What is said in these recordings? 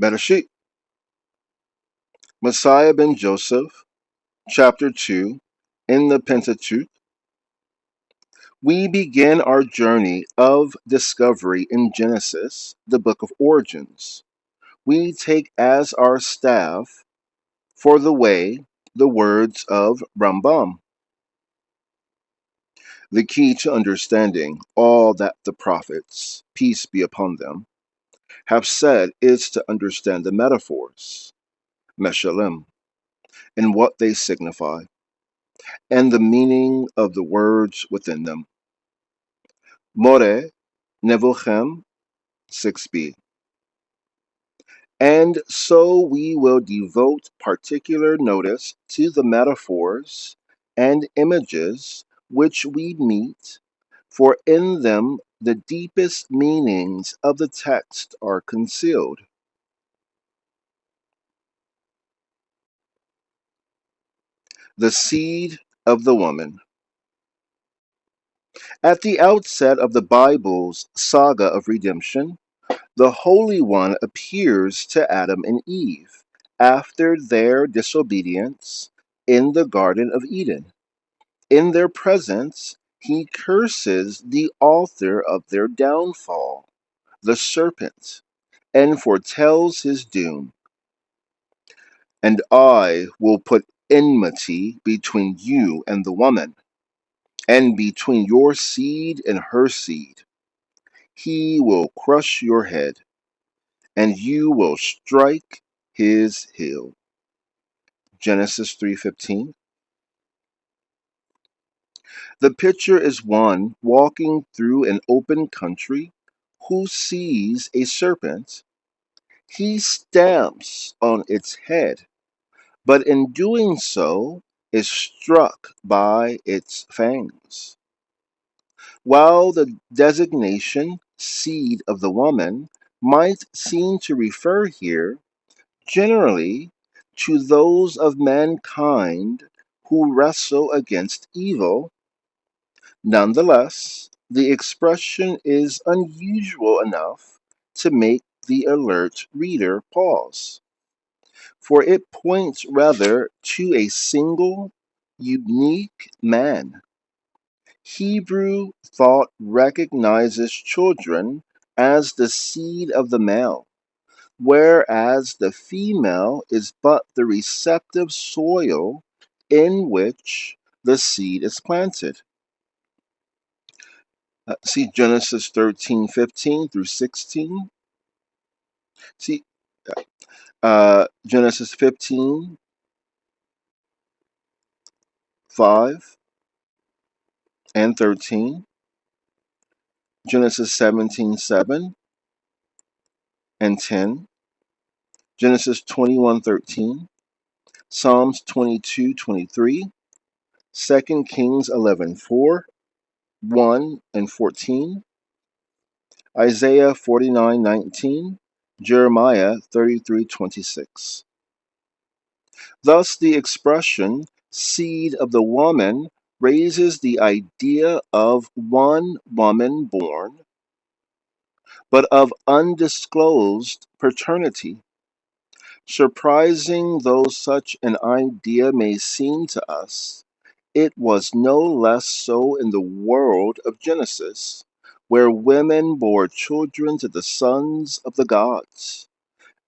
Bereshit, Messiah ben Joseph, chapter 2, in the Pentateuch, we begin our journey of discovery in Genesis, the book of origins. We take as our staff for the way the words of Rambam. The key to understanding all that the prophets, peace be upon them, have said is to understand the metaphors, meshalim, and what they signify, and the meaning of the words within them. More, Nevuchem, 6b. And so we will devote particular notice to the metaphors and images which we meet, for in them the deepest meanings of the text are concealed. The seed of the woman. At the outset of the Bible's saga of redemption, the Holy One appears to Adam and Eve after their disobedience in the Garden of Eden. In their presence, he curses the author of their downfall, the serpent, and foretells his doom. And I will put enmity between you and the woman, and between your seed and her seed. He will crush your head, and you will strike his heel. Genesis 3:15. The picture is one walking through an open country who sees a serpent. He stamps on its head, but in doing so is struck by its fangs. While the designation seed of the woman might seem to refer here generally to those of mankind who wrestle against evil, nonetheless, the expression is unusual enough to make the alert reader pause, for it points rather to a single, unique man. Hebrew thought recognizes children as the seed of the male, whereas the female is but the receptive soil in which the seed is planted. See Genesis 13:15 through 16. See Genesis 15:5 and 13. Genesis 17:7 and 10. Genesis 21:13. Psalms 22:23. 2 Kings 11:4, 1 and 14. Isaiah 49:19. Jeremiah 33:26. Thus, the expression seed of the woman raises the idea of one woman born, but of undisclosed paternity. Surprising though such an idea may seem to us, it was no less so in the world of Genesis, where women bore children to the sons of the gods,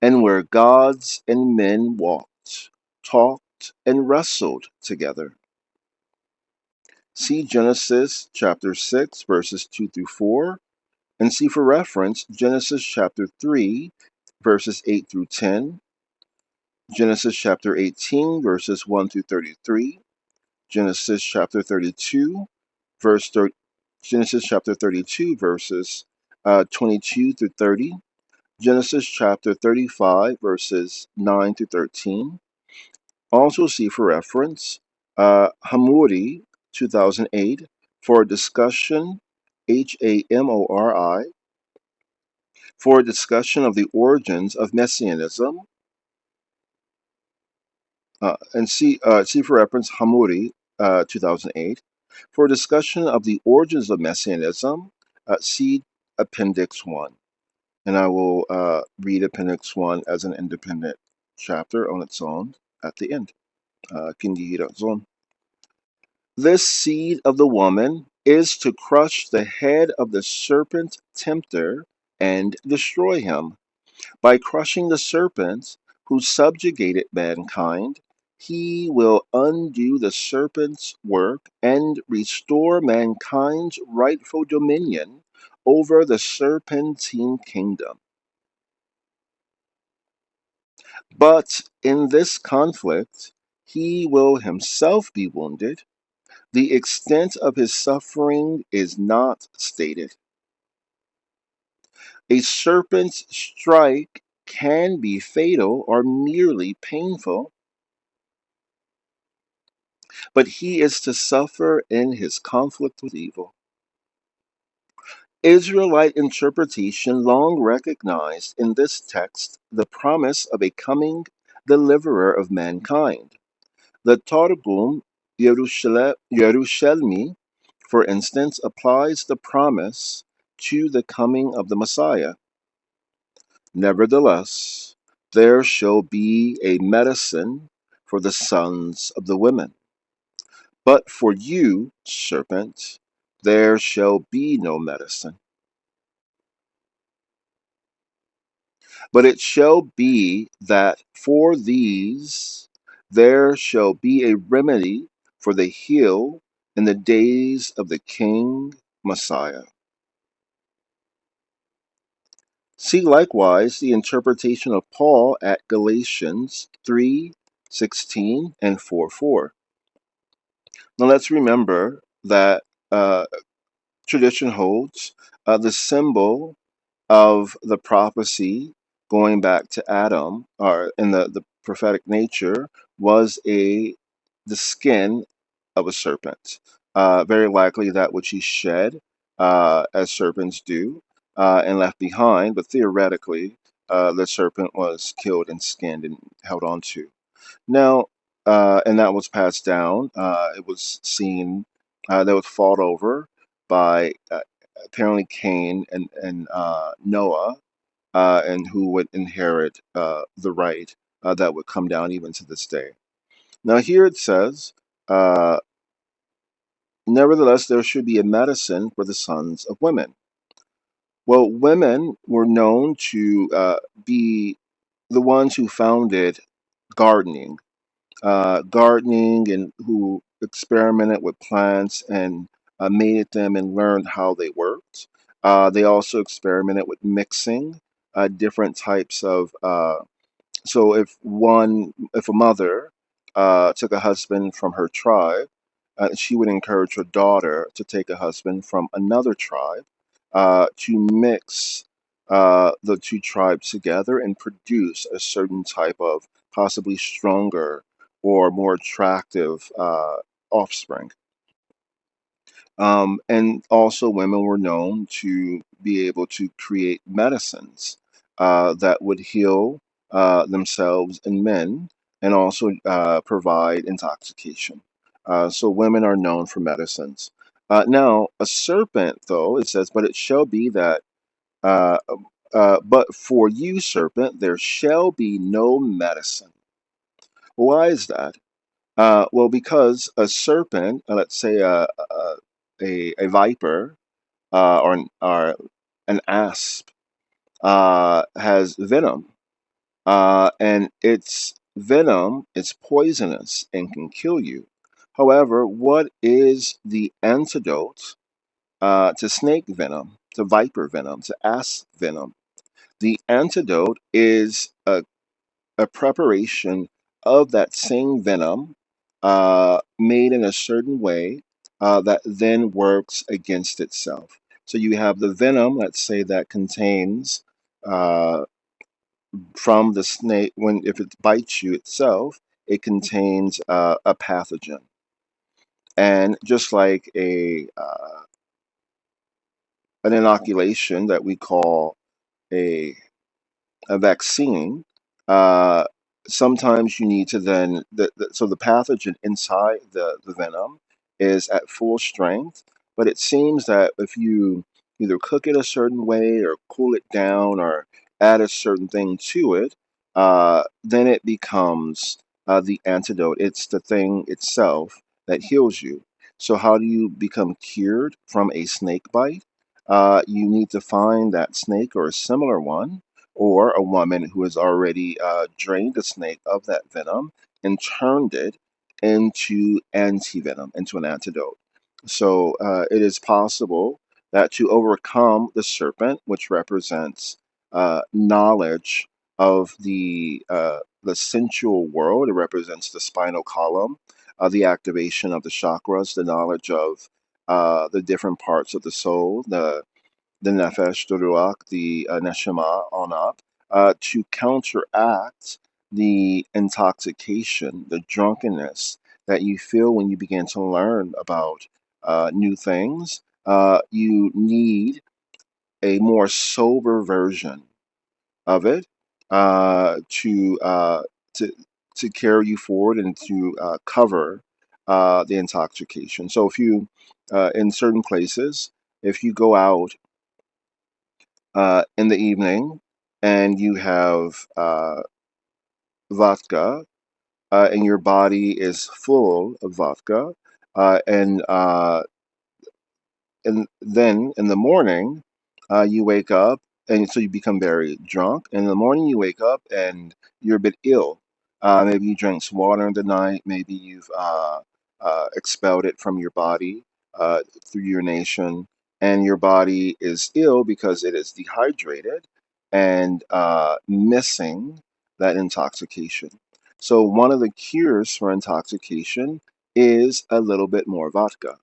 and where gods and men walked, talked, and wrestled together. See Genesis chapter 6, verses 2 through 4, and see for reference Genesis chapter 3, verses 8 through 10, Genesis chapter 18, verses 1 through 33, Genesis chapter 32, verse 30, Genesis chapter 32, verses 22 through 30, Genesis chapter 35, verses 9 through 13. Also see for reference Hamuri, 2008, for a discussion, Hamori, for a discussion of the origins of Messianism, and see for reference Hamuri, 2008, for a discussion of the origins of Messianism, see Appendix 1. And I will read Appendix 1 as an independent chapter on its own at the end. Kingi. This seed of the woman is to crush the head of the serpent tempter and destroy him. By crushing the serpent who subjugated mankind, he will undo the serpent's work and restore mankind's rightful dominion over the serpentine kingdom. But in this conflict, he will himself be wounded. The extent of his suffering is not stated. A serpent's strike can be fatal or merely painful, but he is to suffer in his conflict with evil. Israelite interpretation long recognized in this text the promise of a coming deliverer of mankind. The Targum Yerushalmi, for instance, applies the promise to the coming of the Messiah. Nevertheless, there shall be a medicine for the sons of the women. But for you, serpent, there shall be no medicine. But it shall be that for these there shall be a remedy for the heel in the days of the King Messiah. See likewise the interpretation of Paul at Galatians 3:16 and 4:4. Now let's remember that tradition holds the symbol of the prophecy going back to Adam, or in the prophetic nature, was the skin of a serpent. Very likely that which he shed, as serpents do, and left behind, but theoretically, the serpent was killed and skinned and held on to. Now, and that was passed down. It was seen, that was fought over by apparently Cain and Noah, and who would inherit the right that would come down even to this day. Now, here it says, uh, nevertheless, there should be a medicine for the sons of women. Well, women were known to be the ones who founded gardening, and who experimented with plants and made them and learned how they worked. They also experimented with mixing different types of so if a mother took a husband from her tribe, she would encourage her daughter to take a husband from another tribe to mix the two tribes together and produce a certain type of possibly stronger or more attractive offspring. And also, women were known to be able to create medicines that would heal themselves and men, and also provide intoxication. So, women are known for medicines. Now, a serpent, though, it says, but it shall be that, uh, but for you, serpent, there shall be no medicine. Why is that? Well, because a serpent, let's say a viper, or an asp, has venom, and its venom is poisonous and can kill you. However, what is the antidote to snake venom, to viper venom, to asp venom? The antidote is a preparation of that same venom, made in a certain way, that then works against itself. So you have the venom, let's say, that contains uh, from the snake, when if it bites you itself, it contains a pathogen. And just like an inoculation that we call a a vaccine, uh, sometimes you need to then, so the pathogen inside the venom is at full strength, but it seems that if you either cook it a certain way or cool it down or add a certain thing to it, then it becomes the antidote. It's the thing itself that heals you. So, how do you become cured from a snake bite? You need to find that snake or a similar one, or a woman who has already drained the snake of that venom and turned it into antivenom, into an antidote. So, it is possible that to overcome the serpent, which represents knowledge of the sensual world. It represents the spinal column, the activation of the chakras, the knowledge of the different parts of the soul, the nefesh, the ruach, the neshama on up, to counteract the intoxication, the drunkenness that you feel when you begin to learn about new things. You need a more sober version of it to to to carry you forward and to cover the intoxication. So if you in certain places, if you go out in the evening and you have vodka and your body is full of vodka, and then in the morning, you wake up, and so you become very drunk. And in the morning, you wake up and you're a bit ill. Maybe you drank some water in the night. Maybe you've expelled it from your body through urination, and your body is ill because it is dehydrated and missing that intoxication. So, one of the cures for intoxication is a little bit more vodka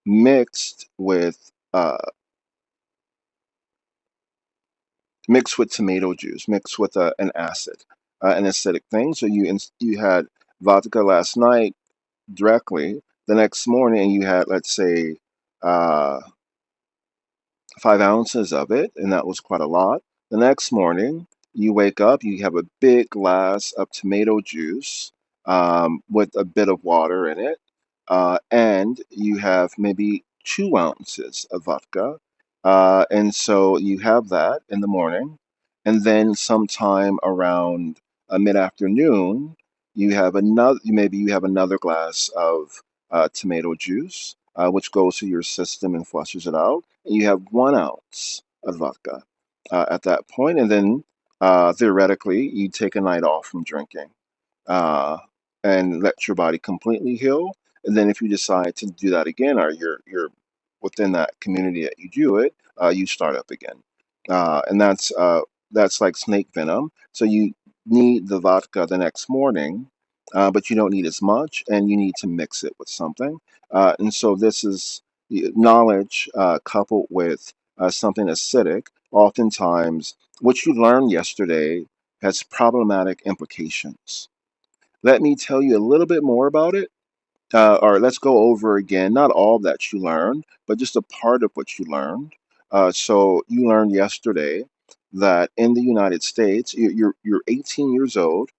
mixed with tomato juice, mixed with an acid, an acidic thing. So you had vodka last night directly. The next morning you had, let's say, uh, 5 ounces of it, and that was quite a lot. The next morning, you wake up, you have a big glass of tomato juice with a bit of water in it, and you have maybe 2 ounces of vodka. And so you have that in the morning, and then sometime around mid-afternoon, maybe you have another glass of tomato juice, which goes to your system and flushes it out, and you have 1 ounce of vodka at that point, and then theoretically, you take a night off from drinking uh, and let your body completely heal. And then, if you decide to do that again, or you're within that community that you do it, you start up again, and that's like snake venom. So you need the vodka the next morning, but you don't need as much, and you need to mix it with something. And so this is knowledge coupled with something acidic. Oftentimes, what you learned yesterday has problematic implications. Let me tell you a little bit more about it, or let's go over again, not all that you learned, but just a part of what you learned. So you learned yesterday that in the United States, you're 18 years old,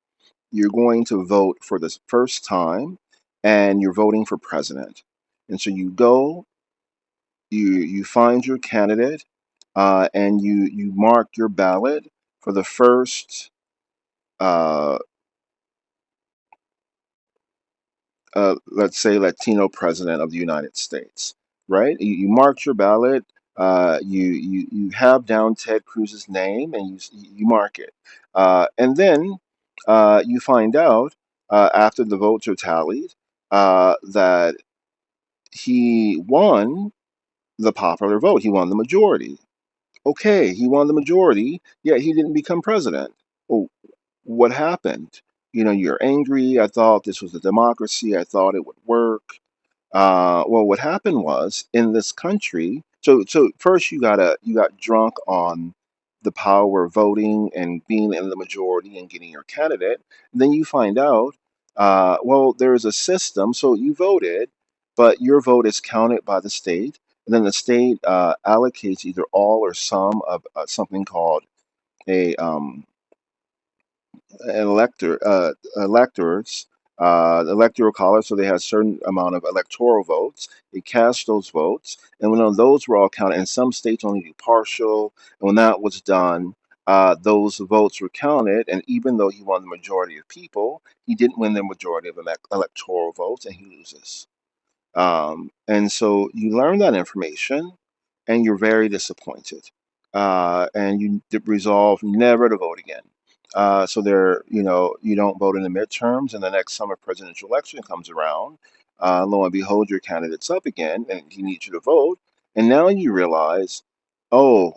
you're going to vote for the first time, and you're voting for president. And so you go, you find your candidate, and you mark your ballot for the first uh, let's say, Latino president of the United States, right? You marked your ballot. You have down Ted Cruz's name, and you mark it, and then you find out after the votes are tallied that he won the popular vote. He won the majority. Okay, he won the majority, yet he didn't become president. Well, what happened? You're angry. I thought this was a democracy. I thought it would work. Well, what happened was in this country. So first you got drunk on the power of voting and being in the majority and getting your candidate. Then you find out, well, there's a system. So you voted, but your vote is counted by the state, and then the state allocates either all or some of something called a electors, The electoral college, so they had a certain amount of electoral votes. They cast those votes, and when those were all counted, and some states only do partial, and when that was done, those votes were counted, and even though he won the majority of people, he didn't win the majority of electoral votes, and he loses. And so you learn that information and you're very disappointed. And you resolve never to vote again. So there, you don't vote in the midterms, and the next summer presidential election comes around. Lo and behold, your candidate's up again, and he needs you to vote. And now you realize, oh,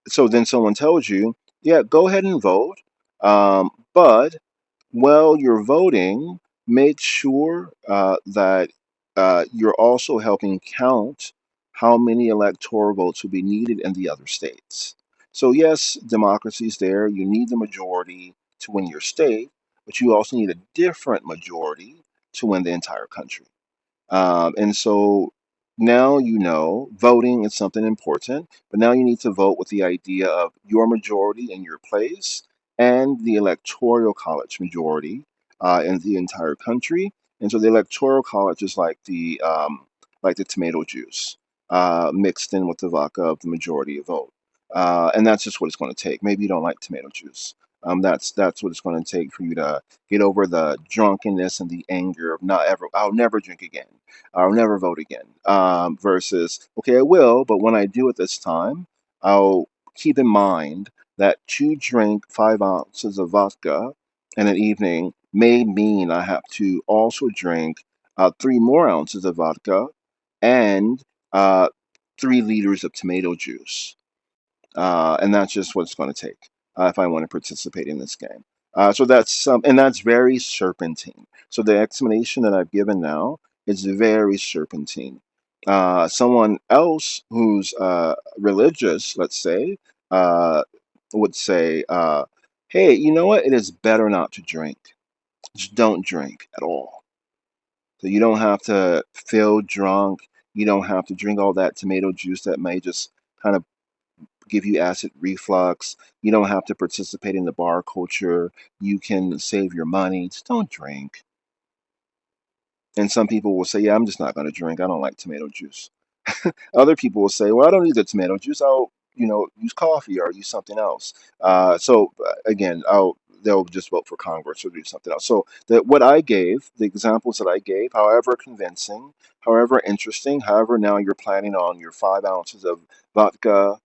so then someone tells you, yeah, go ahead and vote. But while you're voting, make sure that you're also helping count how many electoral votes will be needed in the other states. So, yes, democracy is there. You need the majority to win your state, but you also need a different majority to win the entire country. And so now you know voting is something important, but now you need to vote with the idea of your majority in your place and the electoral college majority in the entire country. And so the electoral college is like the tomato juice mixed in with the vodka of the majority of vote. And that's just what it's going to take. Maybe you don't like tomato juice. That's what it's going to take for you to get over the drunkenness and the anger of not ever. I'll never drink again. I'll never vote again. Versus, okay, I will, but when I do it this time, I'll keep in mind that to drink 5 ounces of vodka in an evening may mean I have to also drink 3 more ounces of vodka and uh, 3 liters of tomato juice. And that's just what it's going to take if I want to participate in this game. So and that's very serpentine. So the explanation that I've given now is very serpentine. Someone else who's religious, let's say, uh, would say, "Hey, you know what? It is better not to drink. Just don't drink at all. So you don't have to feel drunk. You don't have to drink all that tomato juice that may just kind of give you acid reflux. You don't have to participate in the bar culture. You can save your money. Just don't drink." And some people will say, yeah, I'm just not going to drink. I don't like tomato juice. Other people will say, well, I don't need the tomato juice. I'll, use coffee or use something else. Again, they'll just vote for Congress or do something else. So what I gave, the examples that I gave, however convincing, however interesting, however now you're planning on your 5 ounces of vodka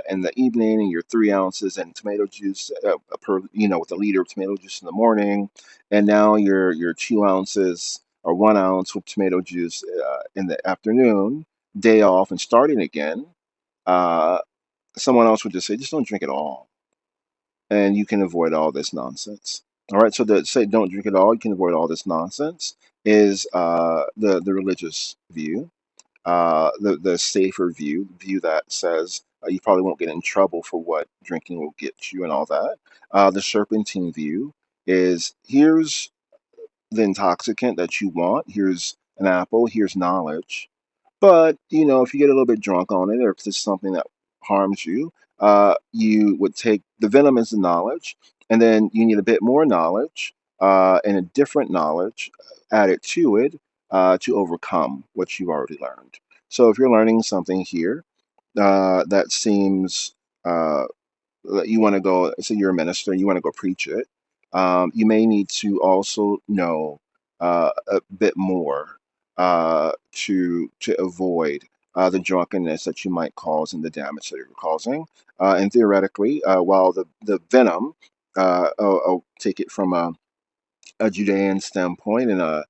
in the evening and your 3 ounces and tomato juice with a liter of tomato juice in the morning, and now your 2 ounces or 1 ounce with tomato juice in the afternoon, day off and starting again, uh, someone else would just say, just don't drink at all. And you can avoid all this nonsense. All right. So to say don't drink at all, you can avoid all this nonsense is the religious view, the safer view that says you probably won't get in trouble for what drinking will get you and all that. The serpentine view is here's the intoxicant that you want. Here's an apple. Here's knowledge. But, if you get a little bit drunk on it, or if there's something that harms you, you would take the venom as the knowledge, and then you need a bit more knowledge and a different knowledge added to it to overcome what you've already learned. So if you're learning something here that seems uh, you want to go, say you're a minister, you want to go preach it, you may need to also know a bit more to avoid the drunkenness that you might cause and the damage that you're causing. And theoretically, while the venom, I'll take it from a Judean standpoint and a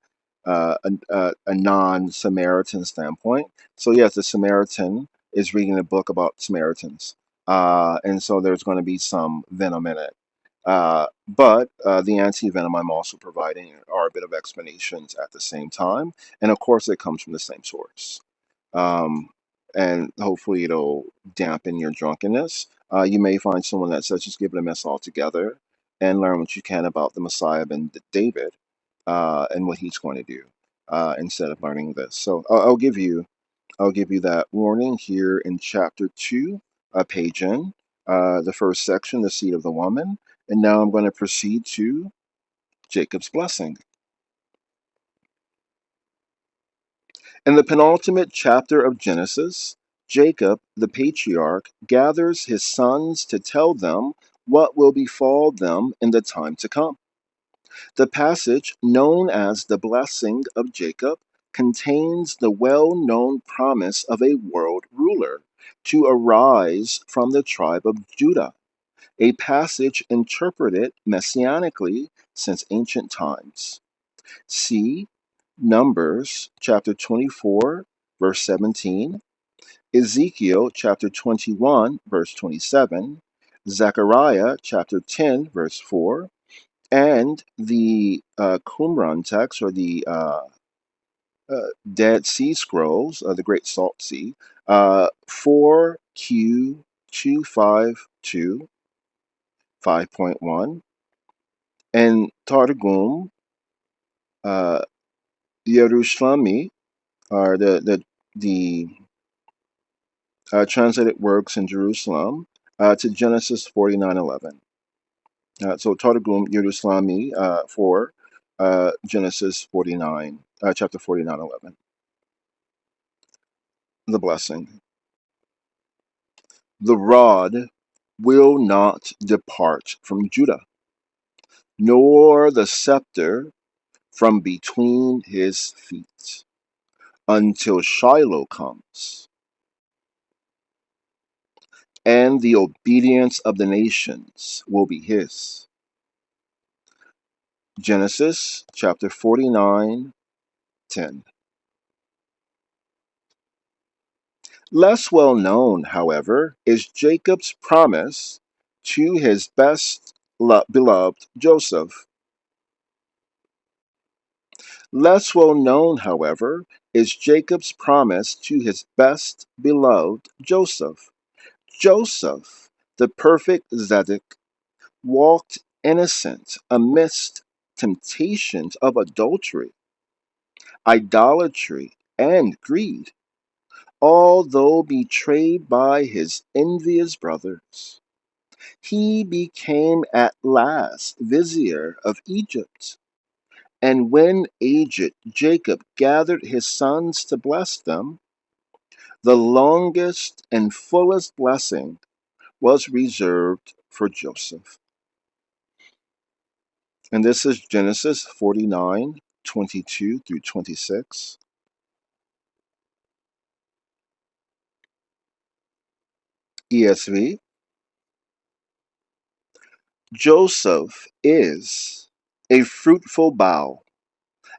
non-Samaritan standpoint. So yes, the Samaritan is reading a book about Samaritans, and so there's going to be some venom in it. But the anti-venom I'm also providing are a bit of explanations at the same time, and of course it comes from the same source. Um, and hopefully it'll dampen your drunkenness. You may find someone that says just give it a miss altogether and learn what you can about the Messiah ben David and what he's going to do instead of learning this. So I'll give you that warning here in chapter 2, page N, the first section, the seed of the woman. And now I'm going to proceed to Jacob's blessing. In the penultimate chapter of Genesis, Jacob, the patriarch, gathers his sons to tell them what will befall them in the time to come. The passage, known as the Blessing of Jacob, contains the well-known promise of a world ruler to arise from the tribe of Judah, a passage interpreted messianically since ancient times. See Numbers chapter 24, verse 17, Ezekiel chapter 21, verse 27, Zechariah chapter 10, verse 4, and the Qumran text, or the Dead Sea Scrolls, the Great Salt Sea, 4Q252, 5.1, and Targum, uh, Yerushalmi, are the translated works in Jerusalem, to Genesis 49:11. So Targum Yerushalmi, for Genesis 49, chapter 49:11. The blessing. The rod will not depart from Judah, nor the scepter from between his feet, until Shiloh comes, and the obedience of the nations will be his. Genesis chapter 49:10. Less well known, however, is Jacob's promise to his best beloved Joseph. Less well known, however, is Jacob's promise to his best beloved Joseph. Joseph, the perfect Zedek, walked innocent amidst temptations of adultery, idolatry, and greed, although betrayed by his envious brothers. He became at last vizier of Egypt. And when aged Jacob gathered his sons to bless them, the longest and fullest blessing was reserved for Joseph. And this is Genesis 49:22 through 26. ESV. Joseph is a fruitful bough.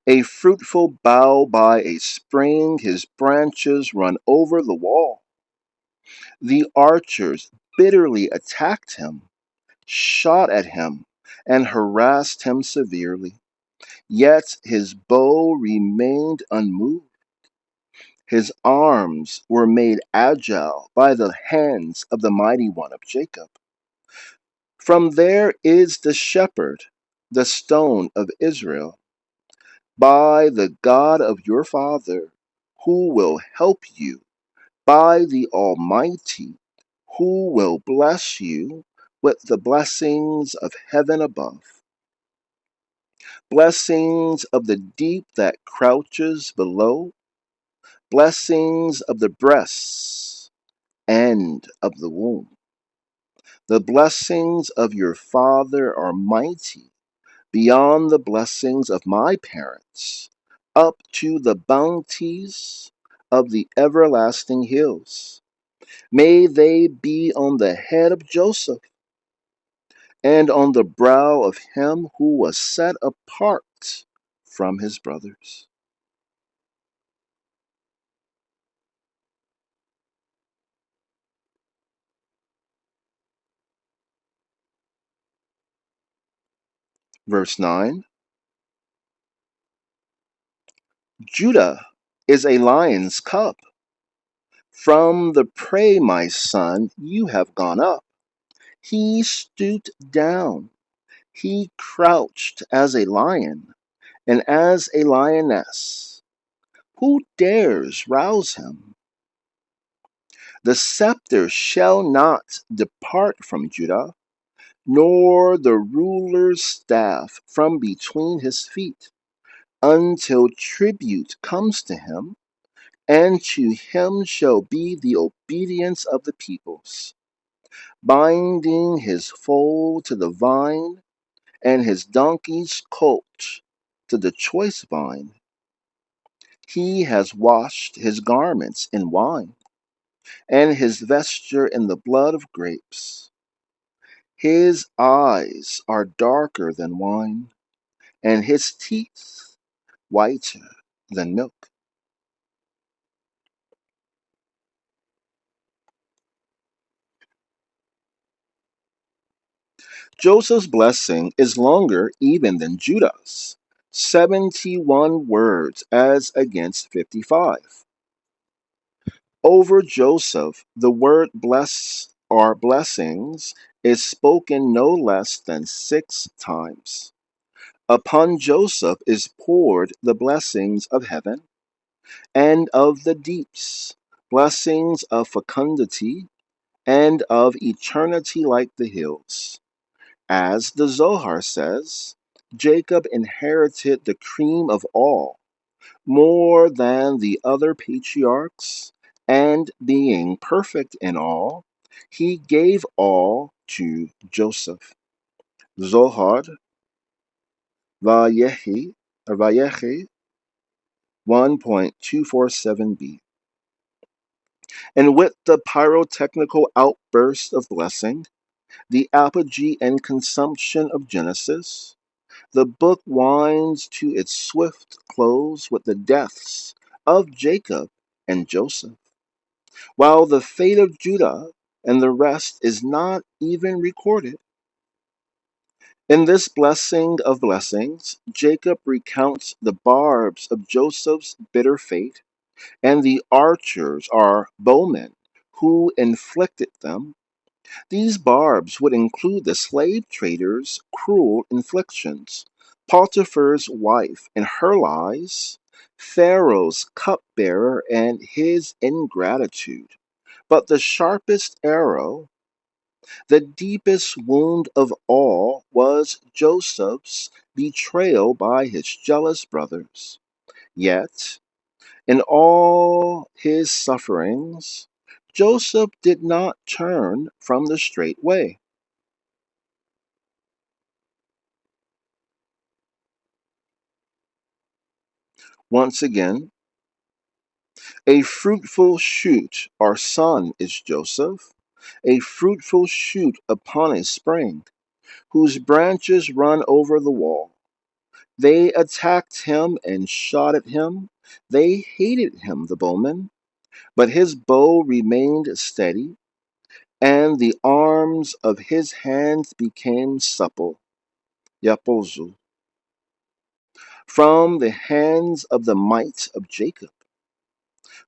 A fruitful bough by a spring, his branches run over the wall. The archers bitterly attacked him, shot at him, and harassed him severely. Yet his bow remained unmoved. His arms were made agile by the hands of the mighty one of Jacob. From there is the shepherd, the stone of Israel, by the God of your father, who will help you, by the Almighty, who will bless you with the blessings of heaven above, blessings of the deep that crouches below, blessings of the breasts and of the womb. The blessings of your father are mighty, beyond the blessings of my parents, up to the bounties of the everlasting hills. May they be on the head of Joseph, and on the brow of him who was set apart from his brothers. Verse 9. Judah is a lion's cub. From the prey, my son, you have gone up. He stooped down. He crouched as a lion and as a lioness. Who dares rouse him? The scepter shall not depart from Judah, nor the ruler's staff from between his feet, until tribute comes to him, and to him shall be the obedience of the peoples, binding his foal to the vine, and his donkey's colt to the choice vine. He has washed his garments in wine, and his vesture in the blood of grapes. His eyes are darker than wine, and his teeth whiter than milk. Joseph's blessing is longer even than Judah's, 71 words as against 55. Over Joseph, the word bless or blessings is spoken no less than 6 times. Upon Joseph is poured the blessings of heaven and of the deeps, blessings of fecundity and of eternity like the hills. As the Zohar says, Jacob inherited the cream of all, more than the other patriarchs, and being perfect in all, he gave all to Joseph. Zohar, Vayechi 1.247b. And with the pyrotechnical outburst of blessing, the apogee and consumption of Genesis, the book winds to its swift close with the deaths of Jacob and Joseph, while the fate of Judah and the rest is not even recorded. In this blessing of blessings, Jacob recounts the barbs of Joseph's bitter fate, and the archers are bowmen who inflicted them. These barbs would include the slave trader's cruel inflictions, Potiphar's wife and her lies, Pharaoh's cupbearer and his ingratitude. But the sharpest arrow, the deepest wound of all, was Joseph's betrayal by his jealous brothers. Yet, in all his sufferings, Joseph did not turn from the straight way. Once again, a fruitful shoot or son is Joseph, a fruitful shoot upon a spring, whose branches run over the wall. They attacked him and shot at him. They hated him, the bowmen, but his bow remained steady, and the arms of his hands became supple. Yapozu. From the hands of the might of Jacob.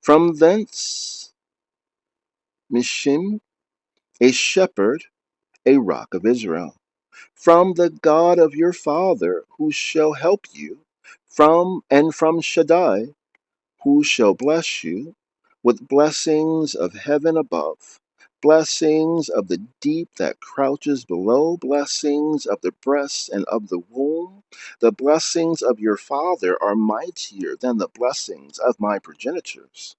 From thence, Mishim, a shepherd, a rock of Israel. From the God of your father, who shall help you, from Shaddai, who shall bless you with blessings of heaven above, blessings of the deep that crouches below, blessings of the breast and of the womb. The blessings of your father are mightier than the blessings of my progenitors.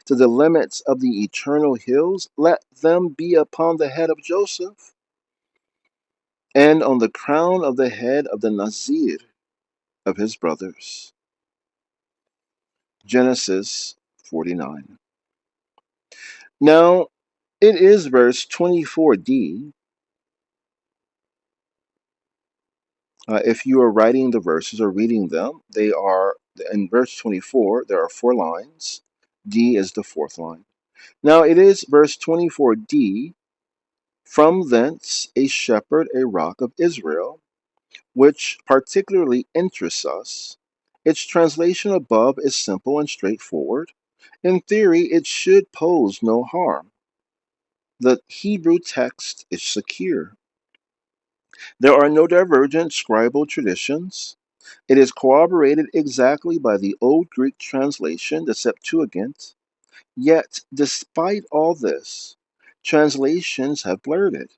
To the limits of the eternal hills, let them be upon the head of Joseph, and on the crown of the head of the Nazir of his brothers. Genesis 49. Now, it is verse 24d. If you are writing the verses or reading them, they are in verse 24, there are 4 lines. D is the 4th line. Now, it is verse 24d. From thence a shepherd, a rock of Israel, which particularly interests us. Its translation above is simple and straightforward. In theory, it should pose no harm. The Hebrew text is secure. There are no divergent scribal traditions. It is corroborated exactly by the Old Greek translation, the Septuagint. Yet, despite all this, translations have blurred it.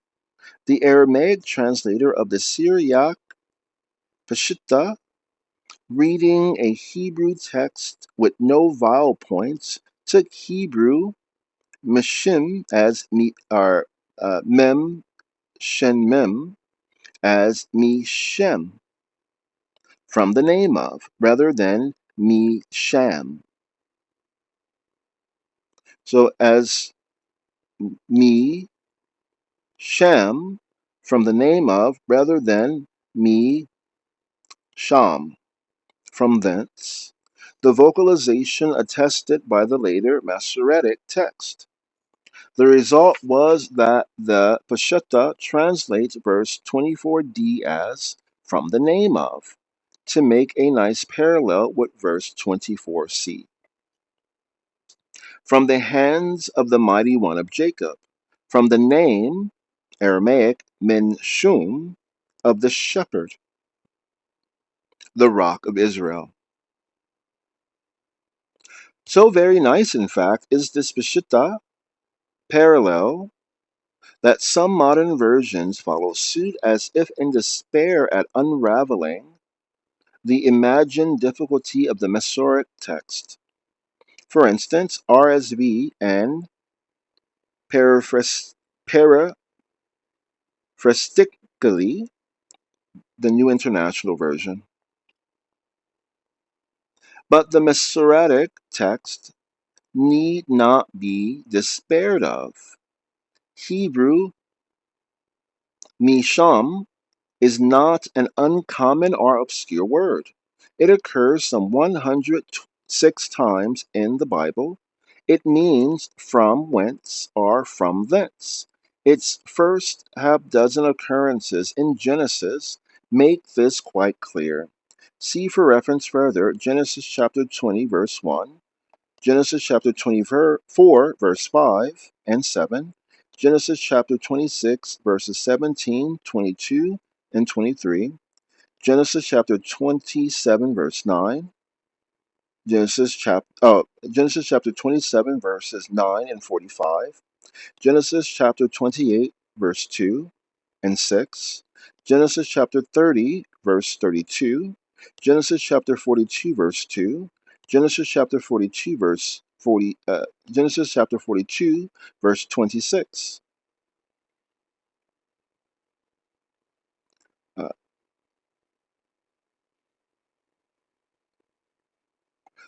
The Aramaic translator of the Syriac Peshitta, reading a Hebrew text with no vowel points, took Hebrew mishim as mem shen mem as mishem from the name of rather than misham. So as misham from the name of rather than misham from thence. The vocalization attested by the later Masoretic text. The result was that the Peshitta translates verse 24d as from the name of, to make a nice parallel with verse 24c. From the hands of the mighty one of Jacob, from the name, Aramaic, Menshum, of the shepherd, the rock of Israel. So very nice, in fact, is this Peshitta parallel that some modern versions follow suit as if in despair at unraveling the imagined difficulty of the Masoretic text. For instance, RSV and paraphrastically, the New International Version. But the Masoretic text need not be despaired of. Hebrew misham is not an uncommon or obscure word. It occurs some 106 times in the Bible. It means from whence or from thence. Its first half dozen occurrences in Genesis make this quite clear. See for reference further Genesis chapter 20, verse 1, Genesis chapter 24, verse 5 and 7, Genesis chapter 26, verses 17, 22, and 23, Genesis chapter 27, verse 9, Genesis chapter 27, verses 9 and 45, Genesis chapter 28, verse 2 and 6, Genesis chapter 30, verse 32, Genesis chapter 42, verse 2, Genesis chapter 42, verse 40, Genesis chapter 42, verse 26. Uh,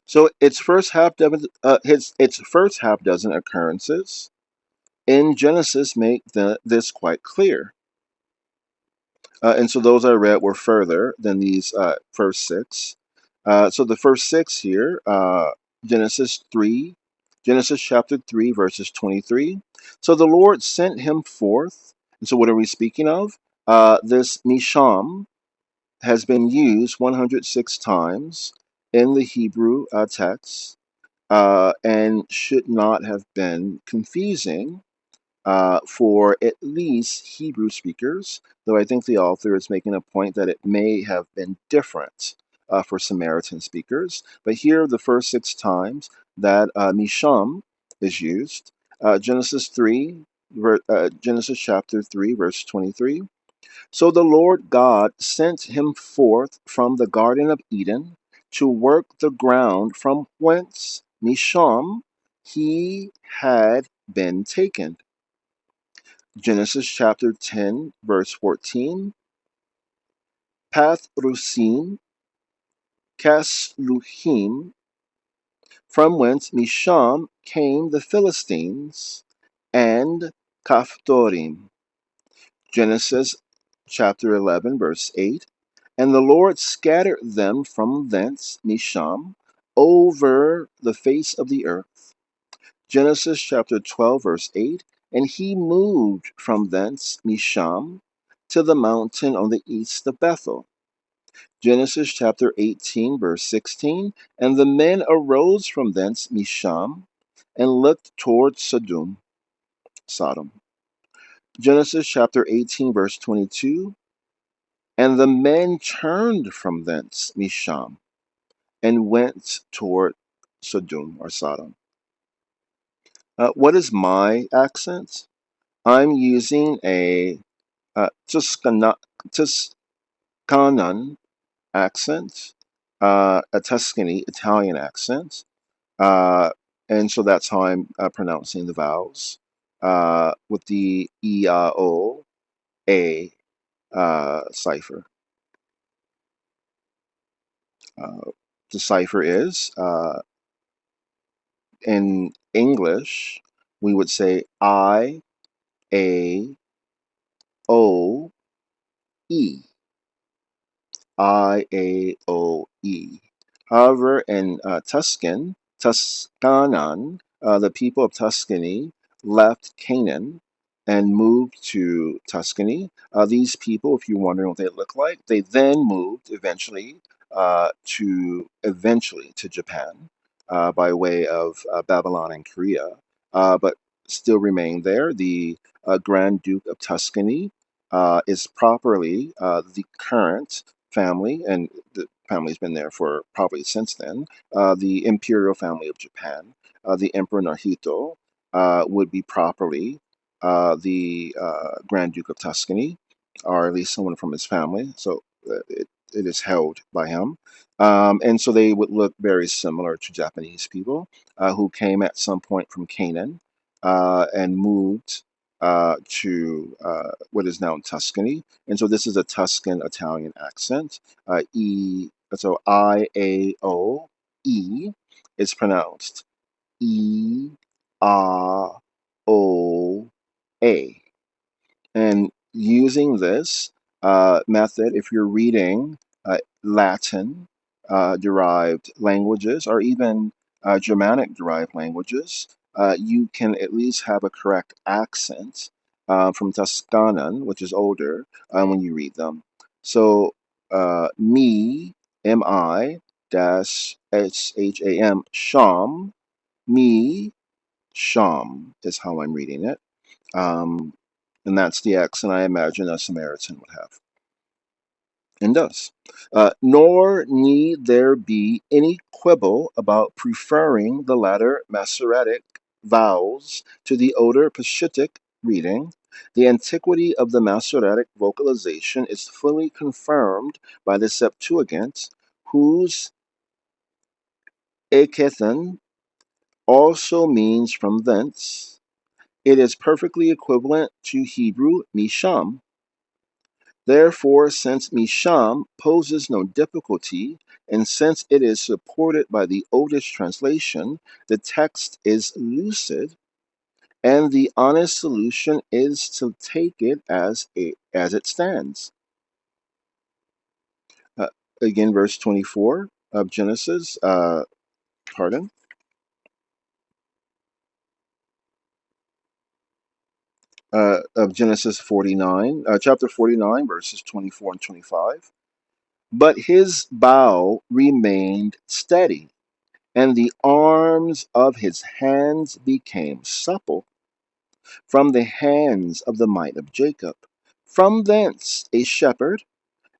so its first half dozen occurrences in Genesis make this quite clear. And so those I read were further than these first six. So the first six here, Genesis 3, Genesis chapter 3, verses 23. So the Lord sent him forth. And so what are we speaking of? This Misham has been used 106 times in the Hebrew text and should not have been confusing for at least Hebrew speakers, though I think the author is making a point that it may have been different for Samaritan speakers. But here, the first six times that Misham is used, Genesis 3, Genesis chapter 3, verse 23. So the Lord God sent him forth from the Garden of Eden to work the ground from whence Misham he had been taken. Genesis chapter 10, verse 14. Path Rusim, Kasluhim, from whence Misham came the Philistines, and Kaphtorim. Genesis chapter 11, verse 8. And the Lord scattered them from thence, Misham, over the face of the earth. Genesis chapter 12, verse 8. And he moved from thence, Misham, to the mountain on the east of Bethel. Genesis chapter 18, verse 16. And the men arose from thence, Misham, and looked toward Sodom. Genesis chapter 18, verse 22. And the men turned from thence, Misham, and went toward Sodom. What is my accent? I'm using a Tuscanan accent, a Tuscany Italian accent, uh, And so that's how I'm pronouncing the vowels with the E-I-O-A cipher. The cipher is, in English, we would say I-A-O-E. I-A-O-E. However, in Tuscanan, the people of Tuscany left Canaan and moved to Tuscany. These people, if you're wondering what they look like, they then moved eventually to Japan by way of Babylon and Korea, but still remain there. The Grand Duke of Tuscany is properly the current family, and the family's been there for probably since then, the imperial family of Japan. The Emperor Naruhito would be properly the Grand Duke of Tuscany, or at least someone from his family. So it is held by him. And so they would look very similar to Japanese people who came at some point from Canaan and moved to what is now Tuscany. And so this is a Tuscan Italian accent. So I-A-O-E is pronounced E-A-O-A. And using this method, if you're reading Latin derived languages or even Germanic derived languages, you can at least have a correct accent from Tuscanan, which is older, when you read them. So, me, M-I, dash S-H-A-M, Sham, me, Sham is how I'm reading it. And that's the accent I imagine a Samaritan would have, and does. Nor need there be any quibble about preferring the latter Masoretic vowels to the older Peshitic reading. The antiquity of the Masoretic vocalization is fully confirmed by the Septuagint, whose ekethen also means from thence. It is perfectly equivalent to Hebrew misham. Therefore, since misham poses no difficulty, and since it is supported by the oldest translation, the text is lucid, and the honest solution is to take it as it stands. Uh, Again, verse 24 of Genesis, of Genesis 49, chapter 49, verses 24 and 25. But his bow remained steady, and the arms of his hands became supple from the hands of the might of Jacob. From thence a shepherd,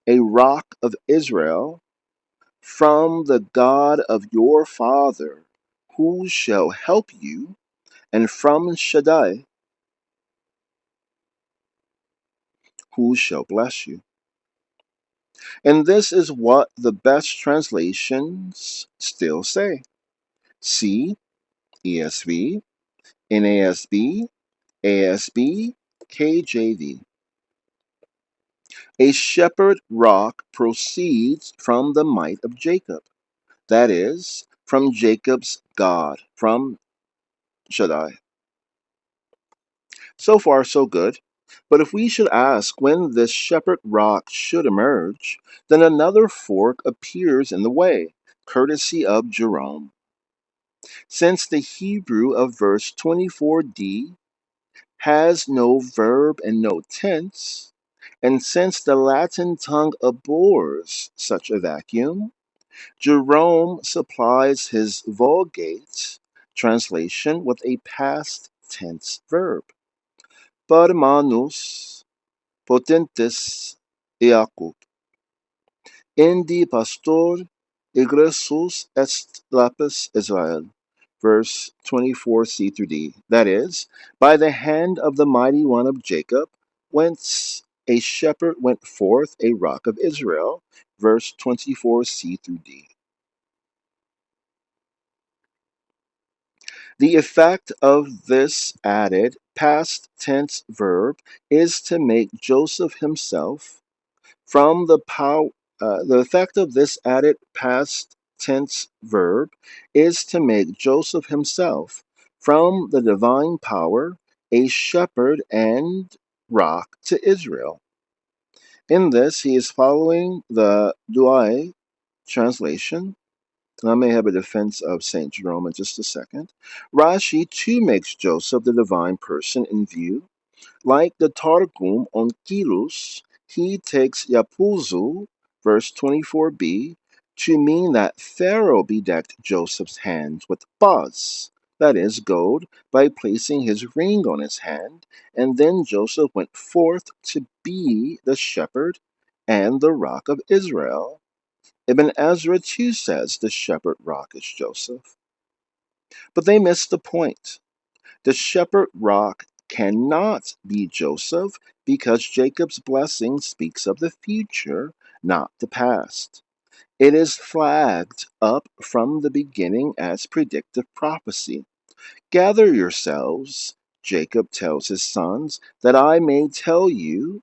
a rock of Israel, from the God of your father, who shall help you, and from Shaddai, who shall bless you. And this is what the best translations still say. See ESV, NASB, ASB, KJV. A shepherd rock proceeds from the might of Jacob, that is, from Jacob's God, from Shaddai. So far, so good. But if we should ask when this shepherd rock should emerge, then another fork appears in the way, courtesy of Jerome. Since the Hebrew of verse 24d has no verb and no tense, and since the Latin tongue abhors such a vacuum, Jerome supplies his Vulgate translation with a past tense verb. Per manus potentes eacut. Indi pastor egressus est lapis Israel. Verse 24c through d. That is, by the hand of the mighty one of Jacob, whence a shepherd went forth, a rock of Israel. Verse 24c through d. The effect of this added past tense verb is to make Joseph himself from the power. The effect of this added past tense verb is to make Joseph himself from the divine power a shepherd and rock to Israel. In this, he is following the Douai translation. And I may have a defense of St. Jerome in just a second. Rashi too makes Joseph the divine person in view. Like the Targum on Kilus, he takes Yapuzu, verse 24b, to mean that Pharaoh bedecked Joseph's hands with buzz, that is, gold, by placing his ring on his hand, and then Joseph went forth to be the shepherd and the rock of Israel. Ibn Ezra too says the shepherd rock is Joseph. But they miss the point. The shepherd rock cannot be Joseph because Jacob's blessing speaks of the future, not the past. It is flagged up from the beginning as predictive prophecy. Gather yourselves, Jacob tells his sons, that I may tell you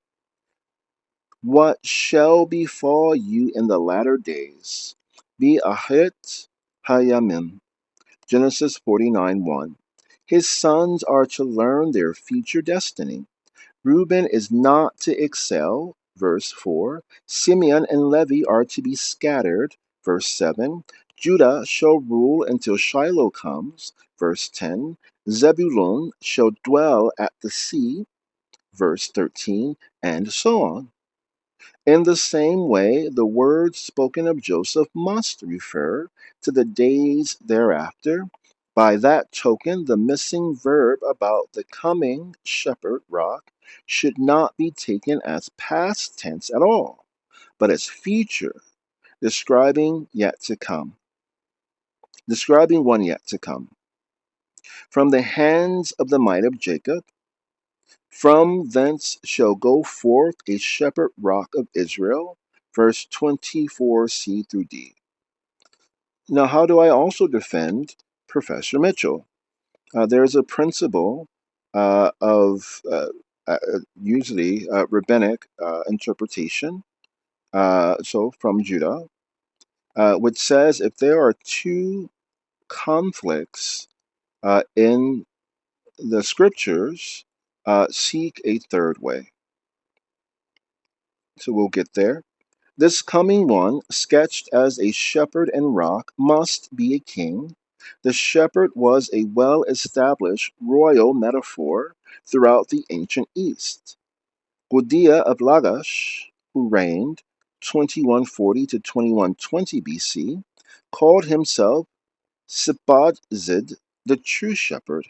what shall befall you in the latter days. Be ahit hayamim. Genesis 49:1. His sons are to learn their future destiny. Reuben is not to excel, verse 4. Simeon and Levi are to be scattered, verse 7. Judah shall rule until Shiloh comes, verse 10. Zebulun shall dwell at the sea, verse 13, and so on. In the same way, the words spoken of Joseph must refer to the days thereafter. By that token, the missing verb about the coming shepherd rock should not be taken as past tense at all, but as future, describing one yet to come. From the hands of the might of Jacob, from thence shall go forth a shepherd rock of Israel, verse 24c through d. Now, how do I also defend Professor Mitchell? There's a principle of usually rabbinic interpretation, so from Judah, which says if there are two conflicts in the scriptures, seek a third way. So we'll get there. This coming one, sketched as a shepherd and rock, must be a king. The shepherd was a well established royal metaphor throughout the ancient East. Gudea of Lagash, who reigned 2140 to 2120 BC, called himself Sipadzid, the true shepherd.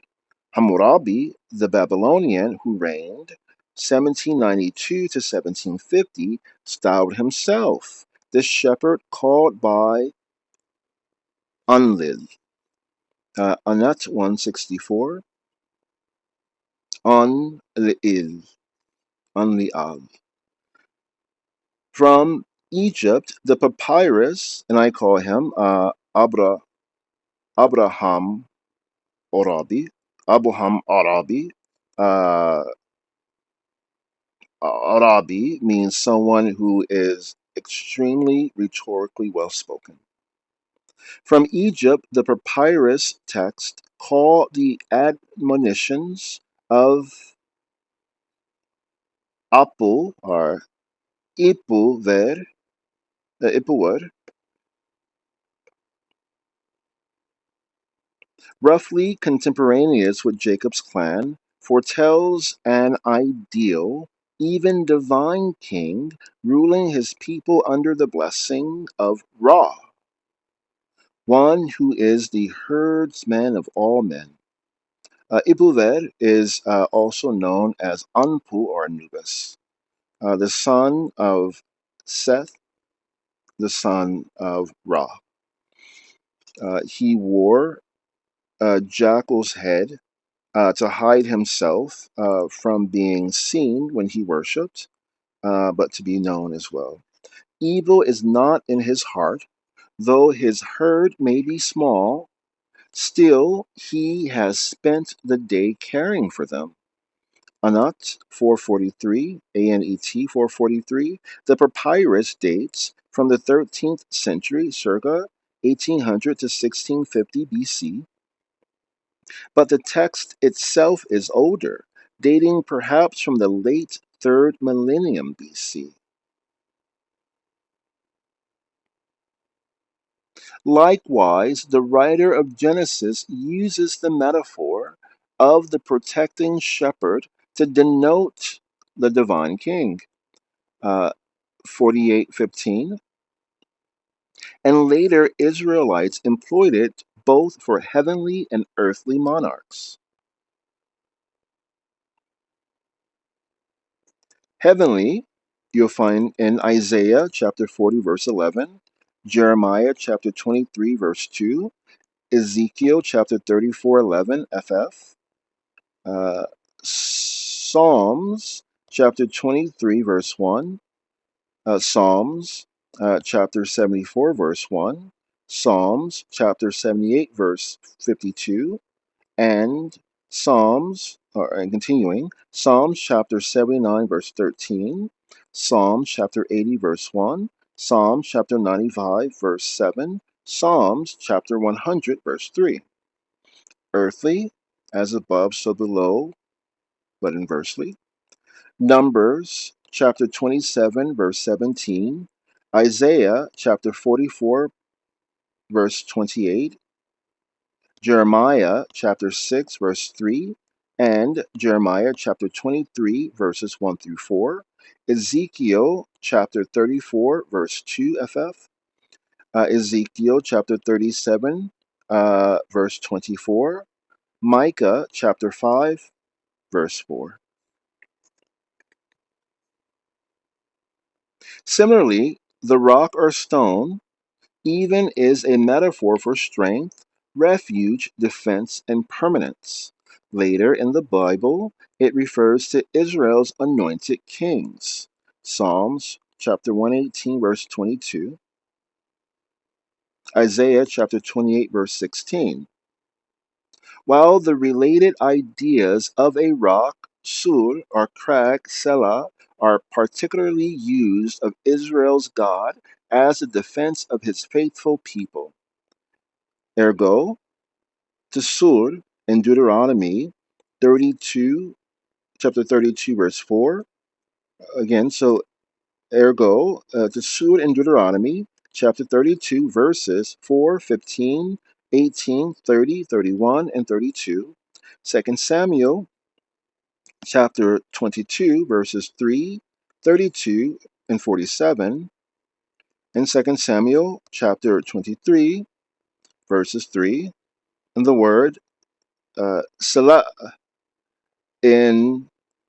Hammurabi, the Babylonian, who reigned 1792 to 1750, styled himself the shepherd called by Unlil. Anat 164, Unli'il, Unli'al. From Egypt, the papyrus, and I call him Abraham Arabi, Abraham Arabi. Arabi means someone who is extremely rhetorically well spoken. From Egypt, the papyrus text call the admonitions of Apu or Ipuver, Ipuwer, roughly contemporaneous with Jacob's clan, foretells an ideal, even divine king ruling his people under the blessing of Ra, one who is the herdsman of all men. Ipuver is also known as Anpu or Anubis, the son of Seth, the son of Ra. He wore a jackal's head to hide himself from being seen when he worshipped, but to be known as well. Evil is not in his heart, though his herd may be small. Still, he has spent the day caring for them. Anat 443, ANET 443, the papyrus dates from the 13th century, circa 1800 to 1650 BC, but the text itself is older, dating perhaps from the late 3rd millennium BC. Likewise, the writer of Genesis uses the metaphor of the protecting shepherd to denote the divine king. 48:15, and later Israelites employed it both for heavenly and earthly monarchs. Heavenly, you'll find in Isaiah chapter 40, verse 11, Jeremiah chapter 23, verse 2, Ezekiel chapter 34:11, FF, Psalms chapter 23, verse 1, Psalms chapter 74, verse 1, Psalms chapter 78, verse 52, and and continuing, Psalms chapter 79, verse 13, Psalms chapter 80, verse 1, Psalms chapter 95, verse 7, Psalms chapter 100, verse 3. Earthly, as above, so below, but inversely. Numbers chapter 27, verse 17, Isaiah chapter 44, verse 28, Jeremiah chapter 6, verse 3, and Jeremiah chapter 23, verses 1 through 4, Ezekiel chapter 34, verse 2 FF, Ezekiel chapter 37, verse 24, Micah chapter 5, verse 4. Similarly, the rock or stone even is a metaphor for strength, refuge, defense, and permanence. Later in the Bible, it refers to Israel's anointed kings. Psalms chapter 118, verse 22, Isaiah chapter 28, verse 16. While the related ideas of a rock, sur, or crag, selah, are particularly used of Israel's God as a defense of his faithful people. Ergo, to sur in Deuteronomy 32, chapter 32, verse 4. Again, so ergo, to sur in Deuteronomy chapter 32, verses 4, 15, 18, 30, 31, and 32. 2 Samuel chapter 22, verses 3, 32, and 47. And 2 Samuel chapter 23, verses 3. And the word Selah in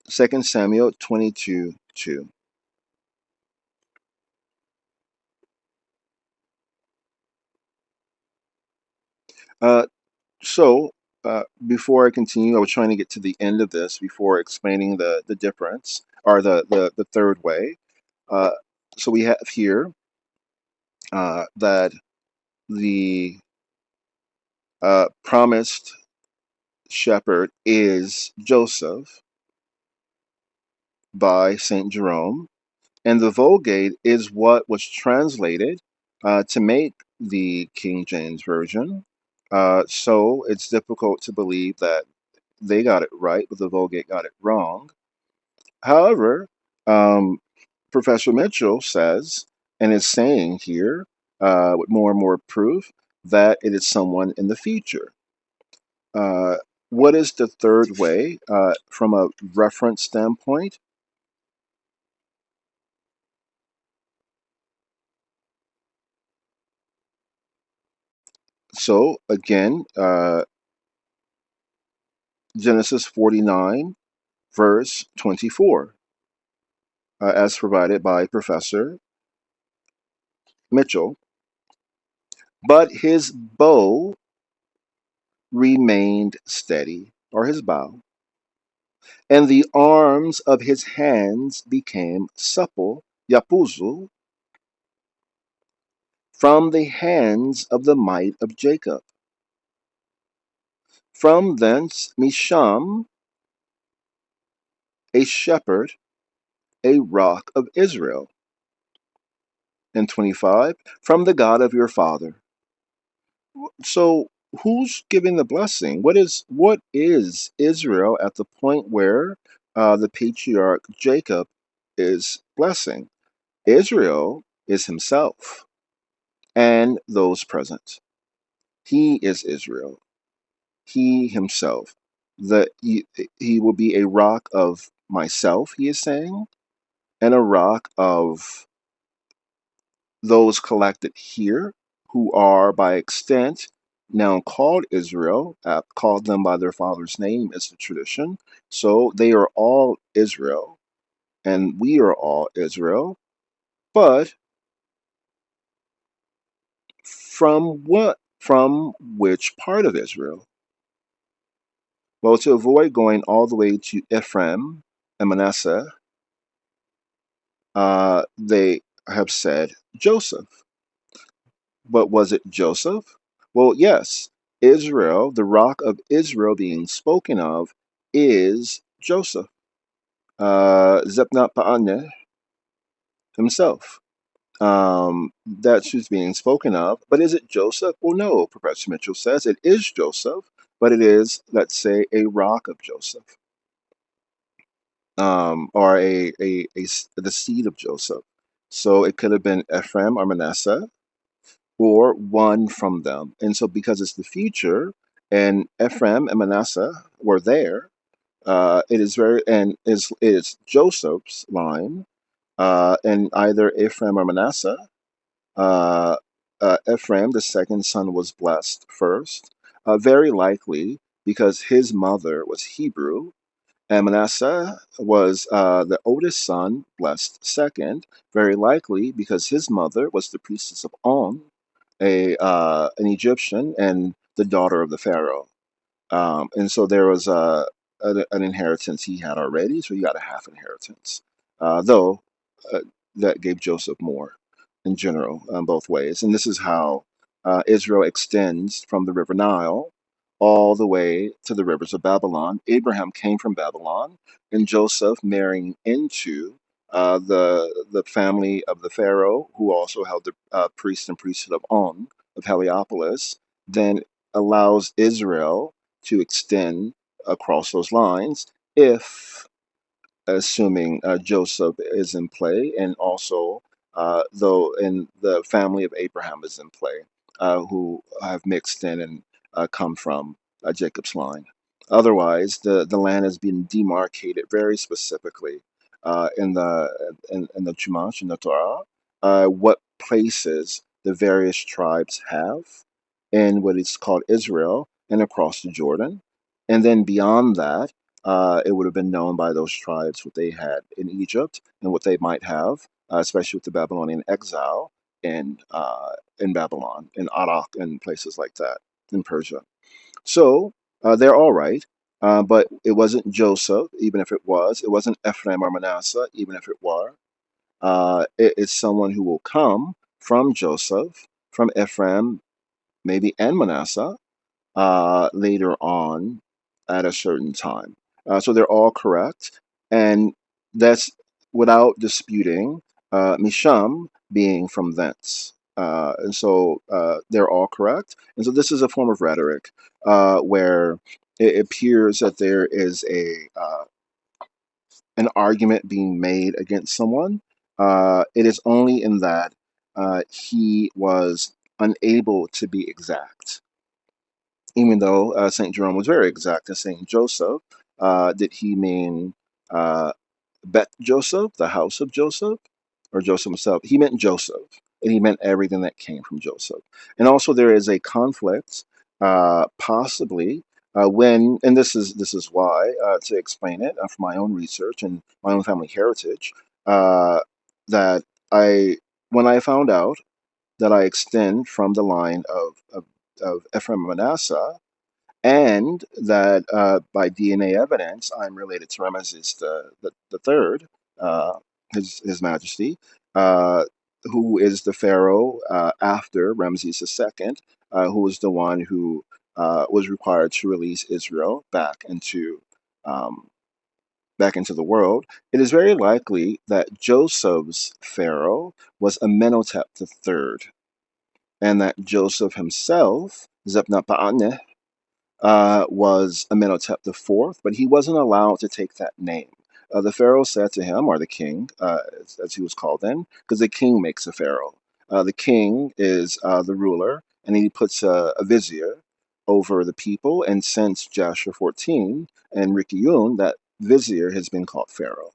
2 Samuel 22, 2. Uh, Before I continue, I was trying to get to the end of this before explaining the difference, or the third way. Uh, so we have here that the promised shepherd is Joseph by St. Jerome, and the Vulgate is what was translated to make the King James Version. So it's difficult to believe that they got it right, but the Vulgate got it wrong. However, um, Professor Mitchell says, and is saying here with more and more proof, that it is someone in the future. Uh, what is the third way from a reference standpoint? So again, Genesis 49, verse 24, as provided by Professor Mitchell. But his bow remained steady, or his bow, and the arms of his hands became supple, yapuzu, from the hands of the might of Jacob. From thence Misham, a shepherd, a rock of Israel. And 25, from the God of your father. So who's giving the blessing? What is Israel at the point where the patriarch Jacob is blessing? Israel is himself and those present. He is Israel. He himself. He will be a rock of myself, he is saying, and a rock of those collected here who are by extent now called Israel, called them by their father's name is the tradition. So they are all Israel, and we are all Israel. But from what? From which part of Israel? Well, to avoid going all the way to Ephraim and Manasseh, they have said Joseph. But was it Joseph? Well, yes. Israel, the rock of Israel being spoken of, is Joseph. Zepnat Pa'aneh himself. That's who's being spoken of. But is it Joseph? Well, no, Professor Mitchell says it is Joseph, but it is, let's say, a rock of Joseph, or the seed of Joseph. So it could have been Ephraim or Manasseh, or one from them. And so, because it's the future, and Ephraim and Manasseh were there, it is very, and is Joseph's line, and either Ephraim or Manasseh. Uh, Ephraim, the second son, was blessed first, very likely because his mother was Hebrew, and Manasseh was the oldest son, blessed second, very likely because his mother was the priestess of On, an Egyptian and the daughter of the Pharaoh. And so there was an inheritance he had already, so he got a half inheritance. Though uh, that gave Joseph more in general, both ways. And this is how Israel extends from the River Nile all the way to the rivers of Babylon. Abraham came from Babylon, and Joseph marrying into the family of the Pharaoh, who also held the priest and priesthood of On, of Heliopolis, then allows Israel to extend across those lines if, assuming Joseph is in play, and also though in the family of Abraham is in play, who have mixed in and come from Jacob's line. Otherwise, the land has been demarcated very specifically in the Chumash, in the Torah, what places the various tribes have in what is called Israel and across the Jordan. And then beyond that, it would have been known by those tribes what they had in Egypt and what they might have, especially with the Babylonian exile in Babylon, in Arak, and places like that, in Persia. So they're all right, but it wasn't Joseph, even if it was. It wasn't Ephraim or Manasseh, even if it were. It's someone who will come from Joseph, from Ephraim, maybe, and Manasseh later on at a certain time. So they're all correct, and that's without disputing Misham being from thence. And so they're all correct. And so this is a form of rhetoric where it appears that there is an argument being made against someone. It is only in that he was unable to be exact, even though St. Jerome was very exact in saying Joseph. Did he mean uh, Bet Joseph, the house of Joseph, or Joseph himself? He meant Joseph, and he meant everything that came from Joseph. And also, there is a conflict, possibly. And this is why, to explain it from my own research and my own family heritage, that I when I found out that I extend from the line of Ephraim and Manasseh, and that by DNA evidence, I'm related to Ramesses the third, his Majesty, uh, who is the pharaoh after Ramses the second, who was the one who was required to release Israel um, back into the world, it is very likely that Joseph's Pharaoh was Amenhotep III, and that Joseph himself, Zebnapa'aneh, was Amenhotep IV, but he wasn't allowed to take that name. The pharaoh said to him, or the king, as he was called then, because the king makes a pharaoh. The king is the ruler, and he puts a vizier over the people. And since Joshua 14 and Rikiyun, that vizier has been called pharaoh.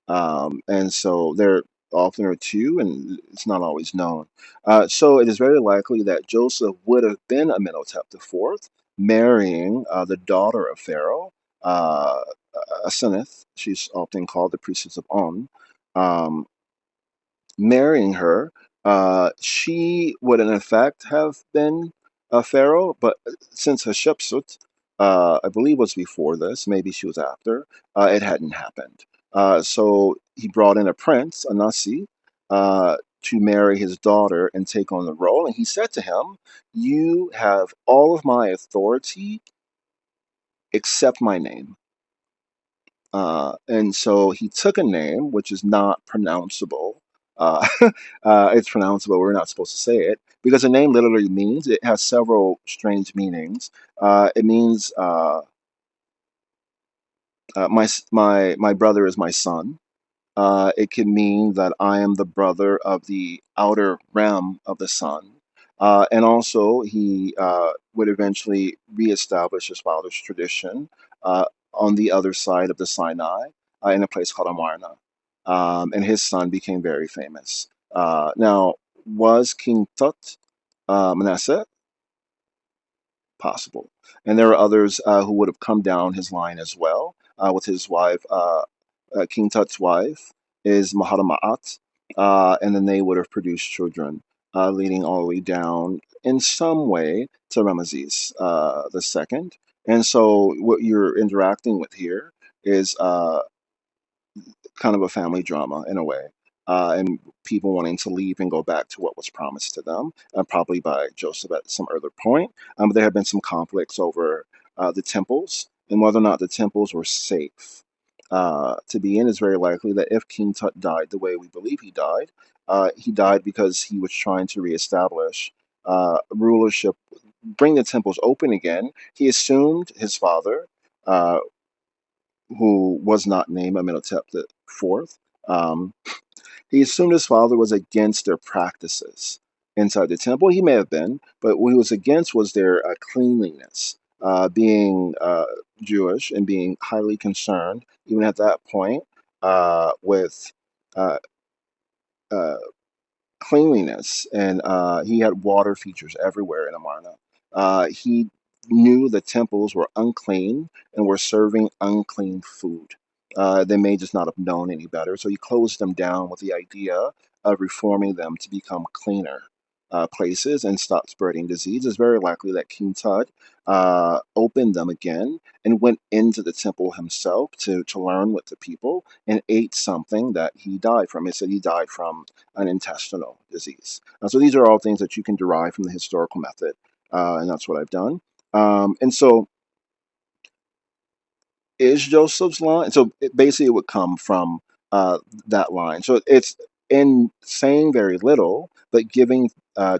And so there often are two, and it's not always known. So it is very likely that Joseph would have been Amenhotep IV, marrying the daughter of Pharaoh, uh, Asenath. She's often called the priestess of On. Um, Marrying her, she would in effect have been a pharaoh, but since Hatshepsut, I believe was before this, maybe she was after, it hadn't happened. So he brought in a prince, a Nasi, to marry his daughter and take on the role. And he said to him, "You have all of my authority except my name." And so he took a name which is not pronounceable. Uh, it's pronounceable. We're not supposed to say it because the name literally means it has several strange meanings. It means my brother is my son. It can mean that I am the brother of the outer realm of the sun. And also, he would eventually reestablish his father's tradition uh, on the other side of the Sinai in a place called Amarna. And his son became very famous. Now, was King Tut Manasseh possible? And there are others who would have come down his line as well with his wife. King Tut's wife is Maharama'at, and then they would have produced children, leading all the way down in some way to Ramesses the second. And so, what you're interacting with here is kind of a family drama in a way, and people wanting to leave and go back to what was promised to them, probably by Joseph at some other point. But there have been some conflicts over the temples and whether or not the temples were safe to be in. Is very likely that if King Tut died the way we believe he died because he was trying to reestablish rulership, bring the temples open again. He assumed his father. Who was not named Amenhotep the fourth. Um, he assumed his father was against their practices inside the temple. He may have been, but what he was against was their cleanliness. Being Jewish and being highly concerned, even at that point, with uh, uh, cleanliness, and he had water features everywhere in Amarna. He knew the temples were unclean and were serving unclean food. They may just not have known any better, so he closed them down with the idea of reforming them to become cleaner places and stop spreading disease. It's very likely that King Tut opened them again and went into the temple himself to learn with the people and ate something that he died from. He said he died from an intestinal disease. So these are all things that you can derive from the historical method, and that's what I've done. And so is Joseph's line. So basically, it would come from that line. So it's in saying very little, but giving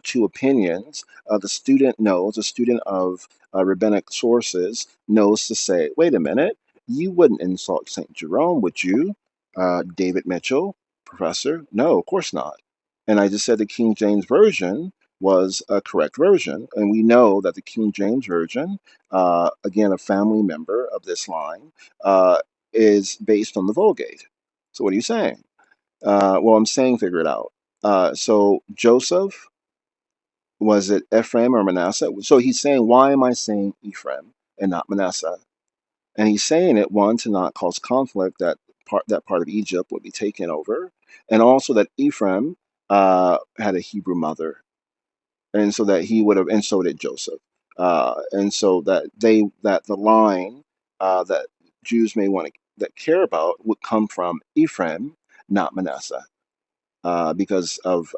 two opinions. The student of rabbinic sources knows to say, wait a minute, you wouldn't insult St. Jerome, would you? David Mitchell, professor? No, of course not. And I just said the King James Version was a correct version. And we know that the King James Version, again, a family member of this line, uh, is based on the Vulgate. So what are you saying? Well, I'm saying figure it out. So Joseph, was it Ephraim or Manasseh? So he's saying, why am I saying Ephraim and not Manasseh? And he's saying it, one, to not cause conflict that part of Egypt would be taken over, and also that Ephraim had a Hebrew mother, and so that he would have, and so did Joseph, and so that the line that Jews may want to that care about would come from Ephraim, not Manasseh, because of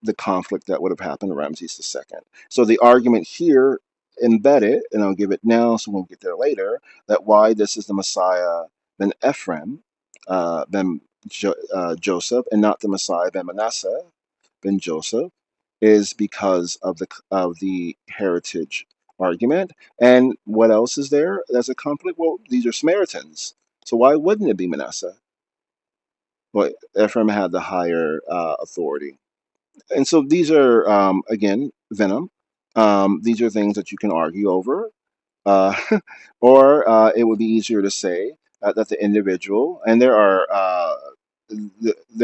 the conflict that would have happened to Ramses II. So the argument here embed it, and I'll give it now, so we'll get there later, that why this is the Messiah ben Ephraim, Joseph, and not the Messiah ben Manasseh, ben Joseph, is because of the heritage argument. And what else is there as a conflict? Well, these are Samaritans, so why wouldn't it be Manasseh? Well, Ephraim had the higher authority. And so these are, again, venom. These are things that you can argue over, uh, or it would be easier to say that the individual, and there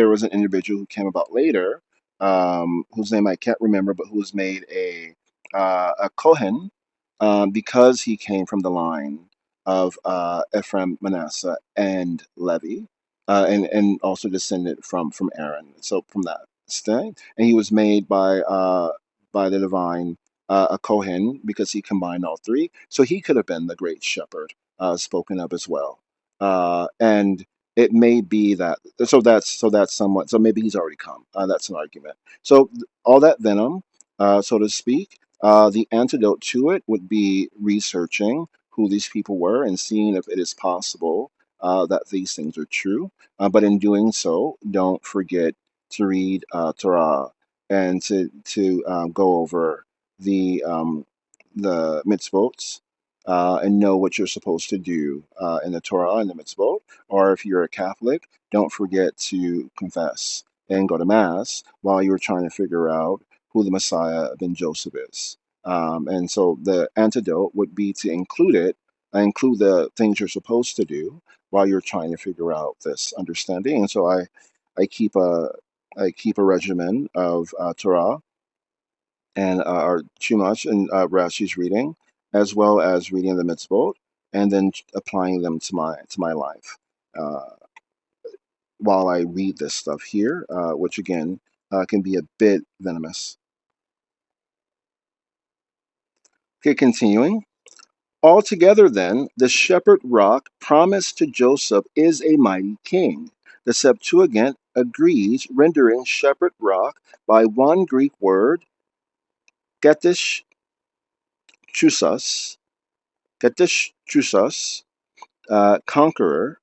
was an individual who came about later, whose name I can't remember, but who was made a Kohen, because he came from the line of Ephraim, Manasseh, and Levi, and also descended from Aaron. So from that stand, and he was made by the divine a Kohen because he combined all three. So he could have been the great shepherd spoken of as well. And it may be that so that's somewhat, so maybe he's already come. That's an argument. So all that venom, so to speak. The antidote to it would be researching who these people were and seeing if it is possible that these things are true. But in doing so, don't forget to read Torah and to go over the mitzvot, and know what you're supposed to do in the Torah and the mitzvot. Or if you're a Catholic, don't forget to confess and go to Mass while you're trying to figure out who the Messiah ben Joseph is. And so the antidote would be to include the things you're supposed to do while you're trying to figure out this understanding. And so I keep a regimen of Torah and our Chumash and Rashi's reading, as well as reading the mitzvot, and then applying them to my life while I read this stuff here, which again can be a bit venomous. Okay, continuing. Altogether, then, the shepherd rock promised to Joseph is a mighty king. The Septuagint agrees, rendering shepherd rock by one Greek word, getish chusas, conqueror.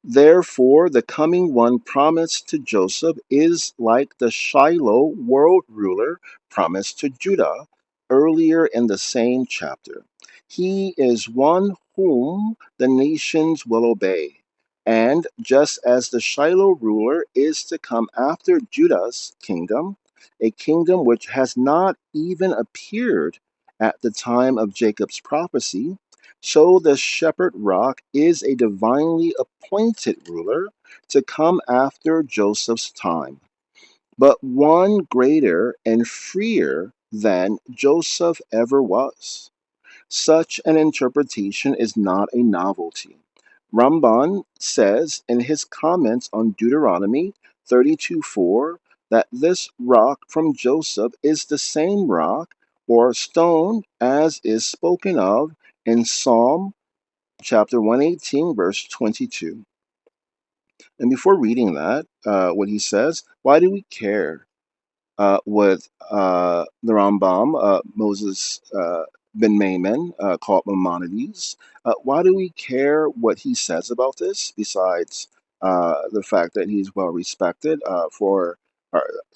Therefore, the coming one promised to Joseph is like the Shiloh world ruler promised to Judah earlier in the same chapter. He is one whom the nations will obey. And just as the Shiloh ruler is to come after Judah's kingdom, a kingdom which has not even appeared at the time of Jacob's prophecy, so the shepherd rock is a divinely appointed ruler to come after Joseph's time, but one greater and freer than Joseph ever was. Such an interpretation is not a novelty. Ramban says in his comments on Deuteronomy 32:4 that this rock from Joseph is the same rock or stone as is spoken of in Psalm chapter 118, verse 22. And before reading that, what he says, why do we care what the Rambam, Moses ben Maimon, called Maimonides? Why do we care what he says about this, besides the fact that he's well respected for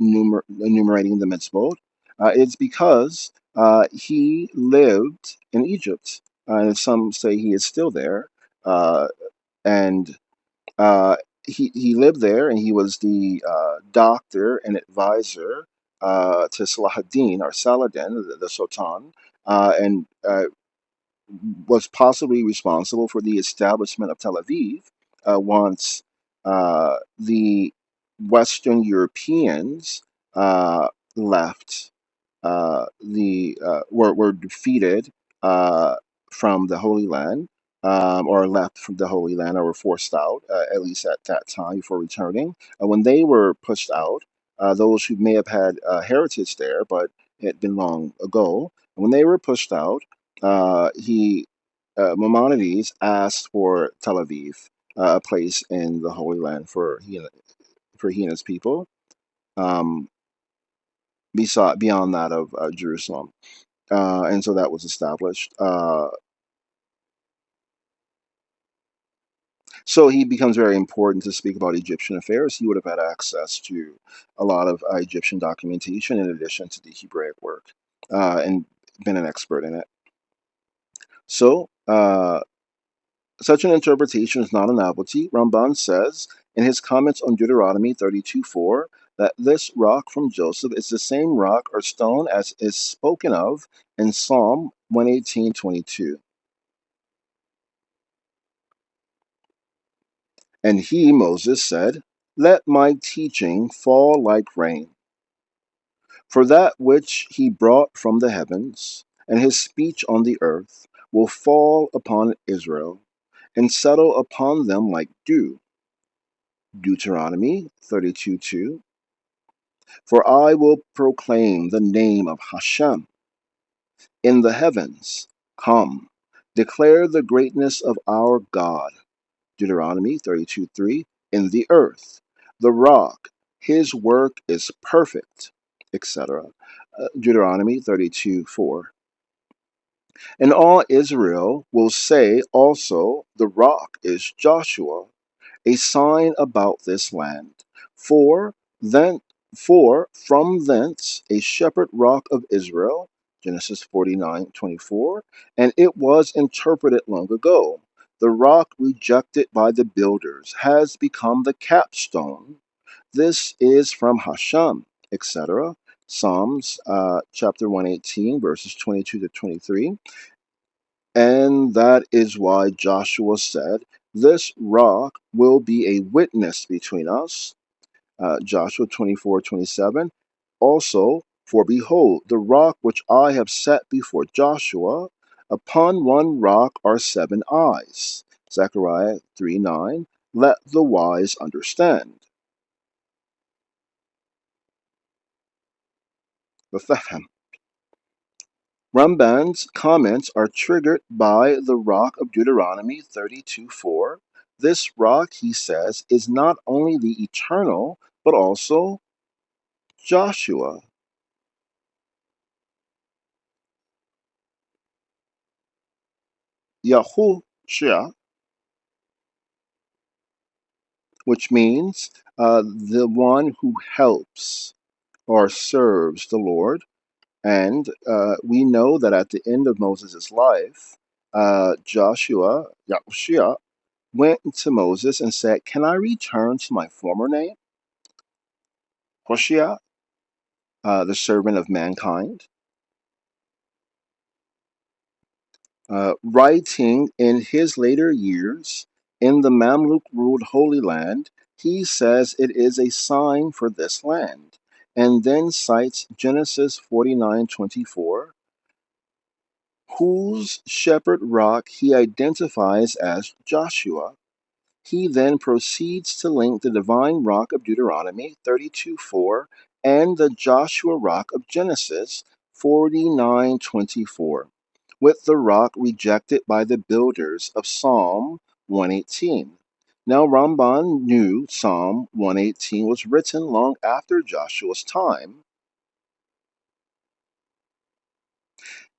enumerating the mitzvot? It's because he lived in Egypt, and some say he is still there. And uh, he lived there, and he was the doctor and advisor to Salahuddin or Saladin, the Sultan, and was possibly responsible for the establishment of Tel Aviv once the Western Europeans left were defeated uh, from the Holy Land, or left from the Holy Land, or were forced out, at least at that time before returning. When they were pushed out, those who may have had heritage there, but it had been long ago, when they were pushed out, he Maimonides asked for Tel Aviv, a place in the Holy Land for he and his people. Um, beyond that of Jerusalem. and so that was established. So he becomes very important to speak about Egyptian affairs. He would have had access to a lot of Egyptian documentation in addition to the Hebraic work, and been an expert in it. So, such an interpretation is not a novelty. Ramban says in his comments on Deuteronomy 32:4 that this rock from Joseph is the same rock or stone as is spoken of in Psalm 118:22. And he, Moses, said, "Let my teaching fall like rain." For that which he brought from the heavens, and his speech on the earth, will fall upon Israel, and settle upon them like dew. Deuteronomy 32:2. For I will proclaim the name of Hashem in the heavens. Come, declare the greatness of our God. Deuteronomy 32:3. In the earth, the rock, his work is perfect, etc. Deuteronomy 32:4. And all Israel will say also, the rock is Joshua, a sign about this land. For then, for from thence a shepherd rock of Israel, Genesis 49:24, and it was interpreted long ago. The rock rejected by the builders has become the capstone. This is from Hashem, etc. Psalms chapter 118, verses 22 to 23. And that is why Joshua said, "This rock will be a witness between us." Joshua 24:27. Also, for behold, the rock which I have set before Joshua, upon one rock are 7 eyes. Zechariah 3:9. Let the wise understand. Bethlehem. Ramban's comments are triggered by the rock of Deuteronomy 32:4. This rock, he says, is not only the eternal, but also Joshua. Yahushua, which means the one who helps or serves the Lord. And we know that at the end of Moses' life, Yahushua, went to Moses and said, "Can I return to my former name, Hoshea, the servant of mankind?" Writing in his later years in the Mamluk ruled Holy Land, he says it is a sign for this land, and then cites Genesis 49:24, whose shepherd rock he identifies as Joshua. He then proceeds to link the divine rock of Deuteronomy 32:4 and the Joshua rock of Genesis 49:24 with the rock rejected by the builders of Psalm 118. Now Ramban knew Psalm 118 was written long after Joshua's time,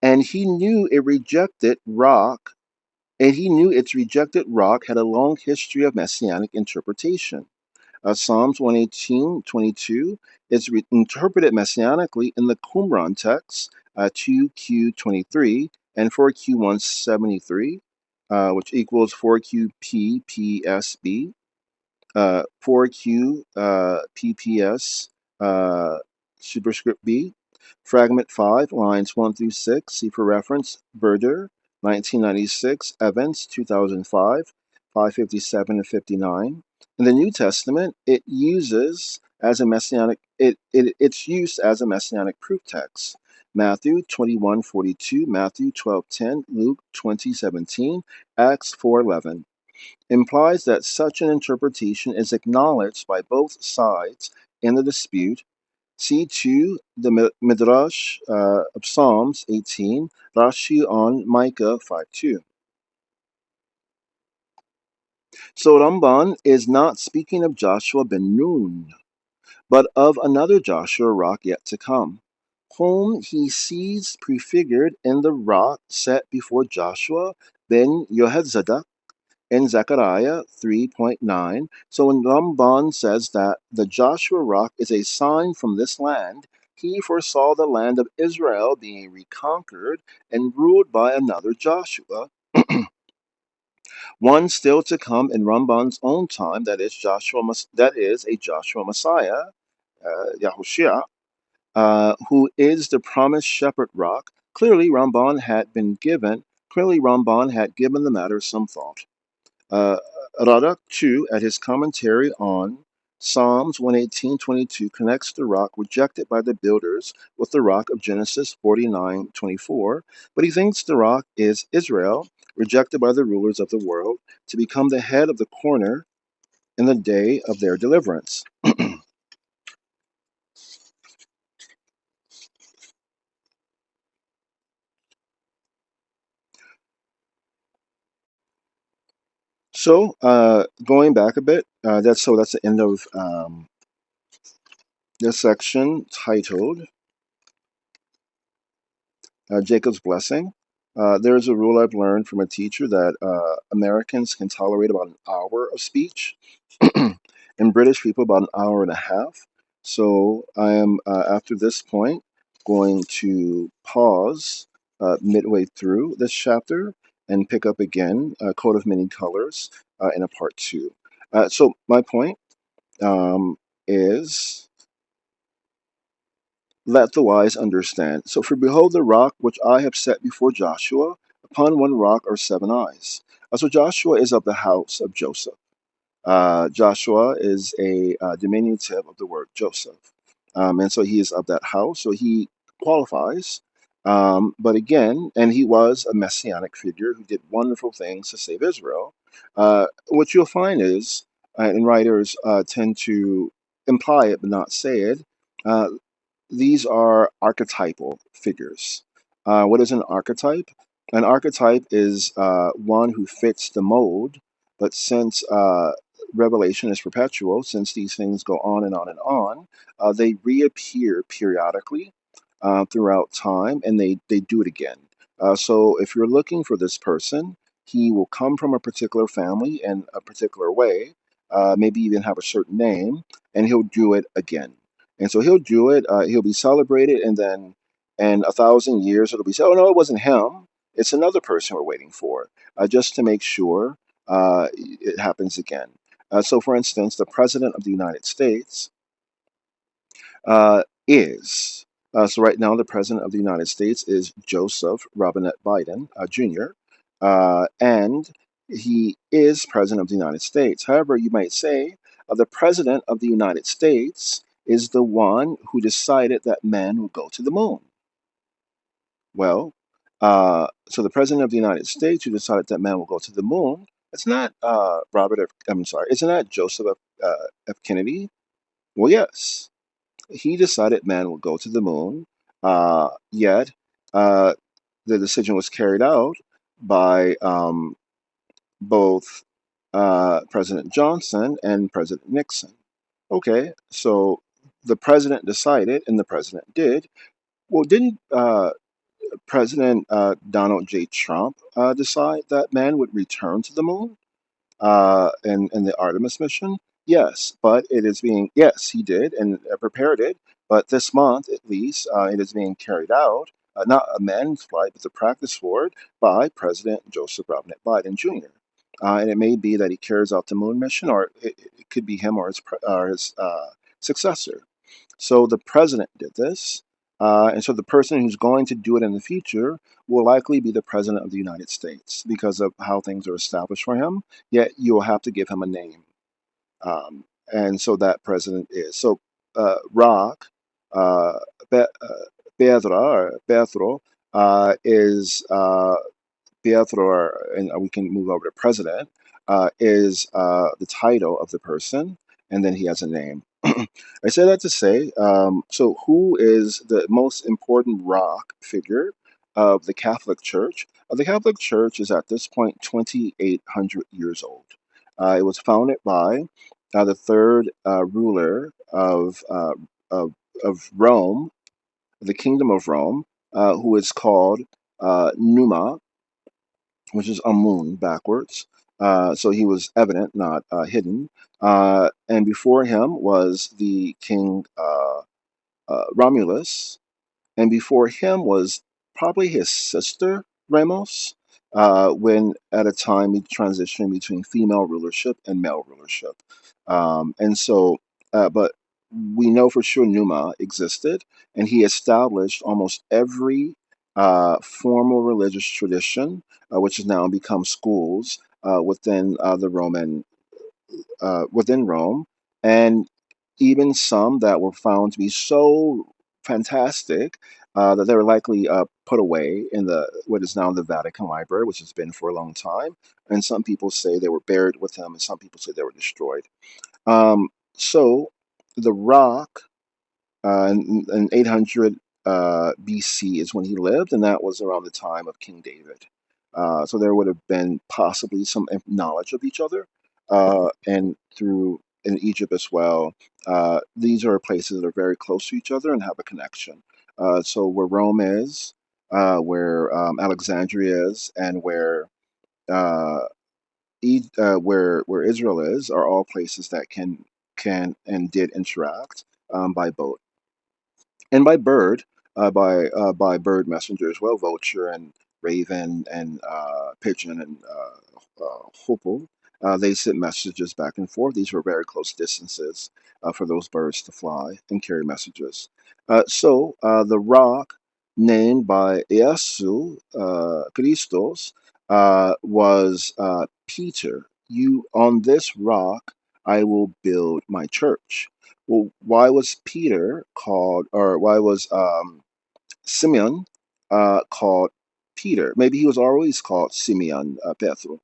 and he knew its rejected rock had a long history of messianic interpretation. Psalms 118:22 is interpreted messianically in the Qumran text 2Q23 and 4Q173, which equals 4Q PPSB, 4Q PPS superscript B. Fragment 5, lines 1 through 6. See for reference Berder, 1996, Evans, 2005, 557 and 59. In the New Testament, it's used as a messianic proof text. Matthew 21:42, Matthew 12:10, Luke 20:17, Acts 4:11 implies that such an interpretation is acknowledged by both sides in the dispute. See to the Midrash of Psalms 18, Rashi on Micah 5:2. So Ramban is not speaking of Joshua ben Nun, but of another Joshua rock yet to come. whom he sees prefigured in the rock set before Joshua ben Yohezadek in Zechariah 3.9. So when Ramban says that the Joshua rock is a sign from this land, he foresaw the land of Israel being reconquered and ruled by another Joshua, one still to come in Ramban's own time, that is that is a Joshua Messiah, Yahushua, who is the promised shepherd rock. Clearly Ramban had given the matter some thought. Uh, Radak, too, at his commentary on Psalms 118:22, connects the rock rejected by the builders with the rock of Genesis 49:24, but he thinks the rock is Israel, rejected by the rulers of the world, to become the head of the corner in the day of their deliverance. So, going back a bit, that's the end of this section titled Jacob's Blessing. There's a rule I've learned from a teacher that Americans can tolerate about an hour of speech, and British people about an hour and a half. So I am, after this point, going to pause midway through this chapter and pick up again, Coat of Many Colors, in a part two. So my point um, is, let the wise understand. So, for behold, the rock which I have set before Joshua, upon one rock are seven eyes. So, Joshua is of the house of Joseph. Joshua is a diminutive of the word Joseph. And so he is of that house, so he qualifies. But again, and he was a messianic figure who did wonderful things to save Israel. What you'll find is, and writers tend to imply it but not say it, uh, these are archetypal figures. What is an archetype? An archetype is one who fits the mold, but since revelation is perpetual, since these things go on and on and on, they reappear periodically throughout time, and they do it again. So if you're looking for this person, he will come from a particular family in a particular way, maybe even have a certain name, and he'll do it again. And so he'll do it. He'll be celebrated, and then in 1,000 years, it'll be said, "Oh no, it wasn't him. It's another person we're waiting for," just to make sure it happens again. So, for instance, the president of the United States is so right now the president of the United States is Joseph Robinette Biden Jr. And he is president of the United States. However, you might say the president of the United States is the one who decided that man would go to the moon. Well, so the president of the United States who decided that man will go to the moon, it's not I'm sorry, it's not Joseph F. Kennedy. Well, yes, he decided man would go to the moon, yet uh, the decision was carried out by both President Johnson and President Nixon. Okay, so the president decided and the president did. Well, didn't President Donald J. Trump decide that man would return to the moon in the Artemis mission? Yes, but it is being, yes, he did and prepared it. But this month, at least, it is being carried out, not a manned flight, but the practice for it by President Joseph Robinette Biden Jr. And it may be that he carries out the moon mission, or it could be him or his successor. So the president did this. And so the person who's going to do it in the future will likely be the president of the United States because of how things are established for him. Yet you will have to give him a name. And so that president is. So Rock, uh, Pe- uh, Pedro, or Pedro, is Pietro, and we can move over to president, is the title of the person, and then he has a name. I say that to say, so who is the most important rock figure of the Catholic Church? The Catholic Church is at this point 2,800 years old. It was founded by the third ruler of Rome, the kingdom of Rome, who is called Numa, which is Amun backwards. So he was evident, not hidden. And before him was the king Romulus, and before him was probably his sister Ramos, when at a time he transitioned between female rulership and male rulership. But we know for sure Numa existed, and he established almost every formal religious tradition, which has now become schools within the Roman within Rome, and even some that were found to be so fantastic that they were likely put away in the what is now the Vatican Library, which has been for a long time. And some people say they were buried with him, and some people say they were destroyed. So the rock in 800 BC is when he lived, and that was around the time of King David. So there would have been possibly some knowledge of each other, and through in Egypt as well. These are places that are very close to each other and have a connection. So where Rome is, where Alexandria is, and uh, where Israel is, are all places that can and did interact by boat and by bird, by bird messenger as well, vulture and raven and pigeon and hoopoe. They sent messages back and forth. These were very close distances for those birds to fly and carry messages. The rock named by Iesu Christos was Peter. You on this rock I will build my church. Well, why was Peter called, or why was Simeon called Peter? Maybe he was always called Simeon Petru,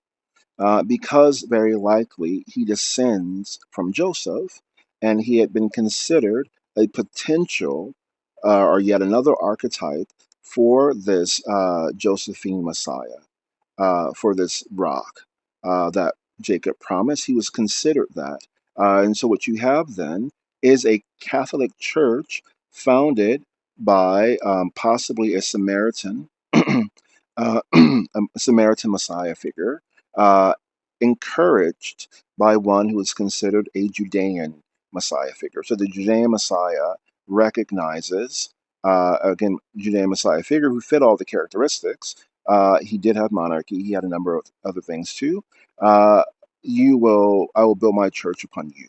because very likely he descends from Joseph, and he had been considered a potential or yet another archetype for this Josephine Messiah, for this rock that Jacob promised. He was considered that. And so what you have then is a Catholic church founded by possibly a Samaritan, a Samaritan Messiah figure, uh, encouraged by one who is considered a Judean Messiah figure. So the Judean Messiah recognizes, again, Judean Messiah figure who fit all the characteristics. He did have monarchy. He had a number of other things too. Uh, I will build my church upon you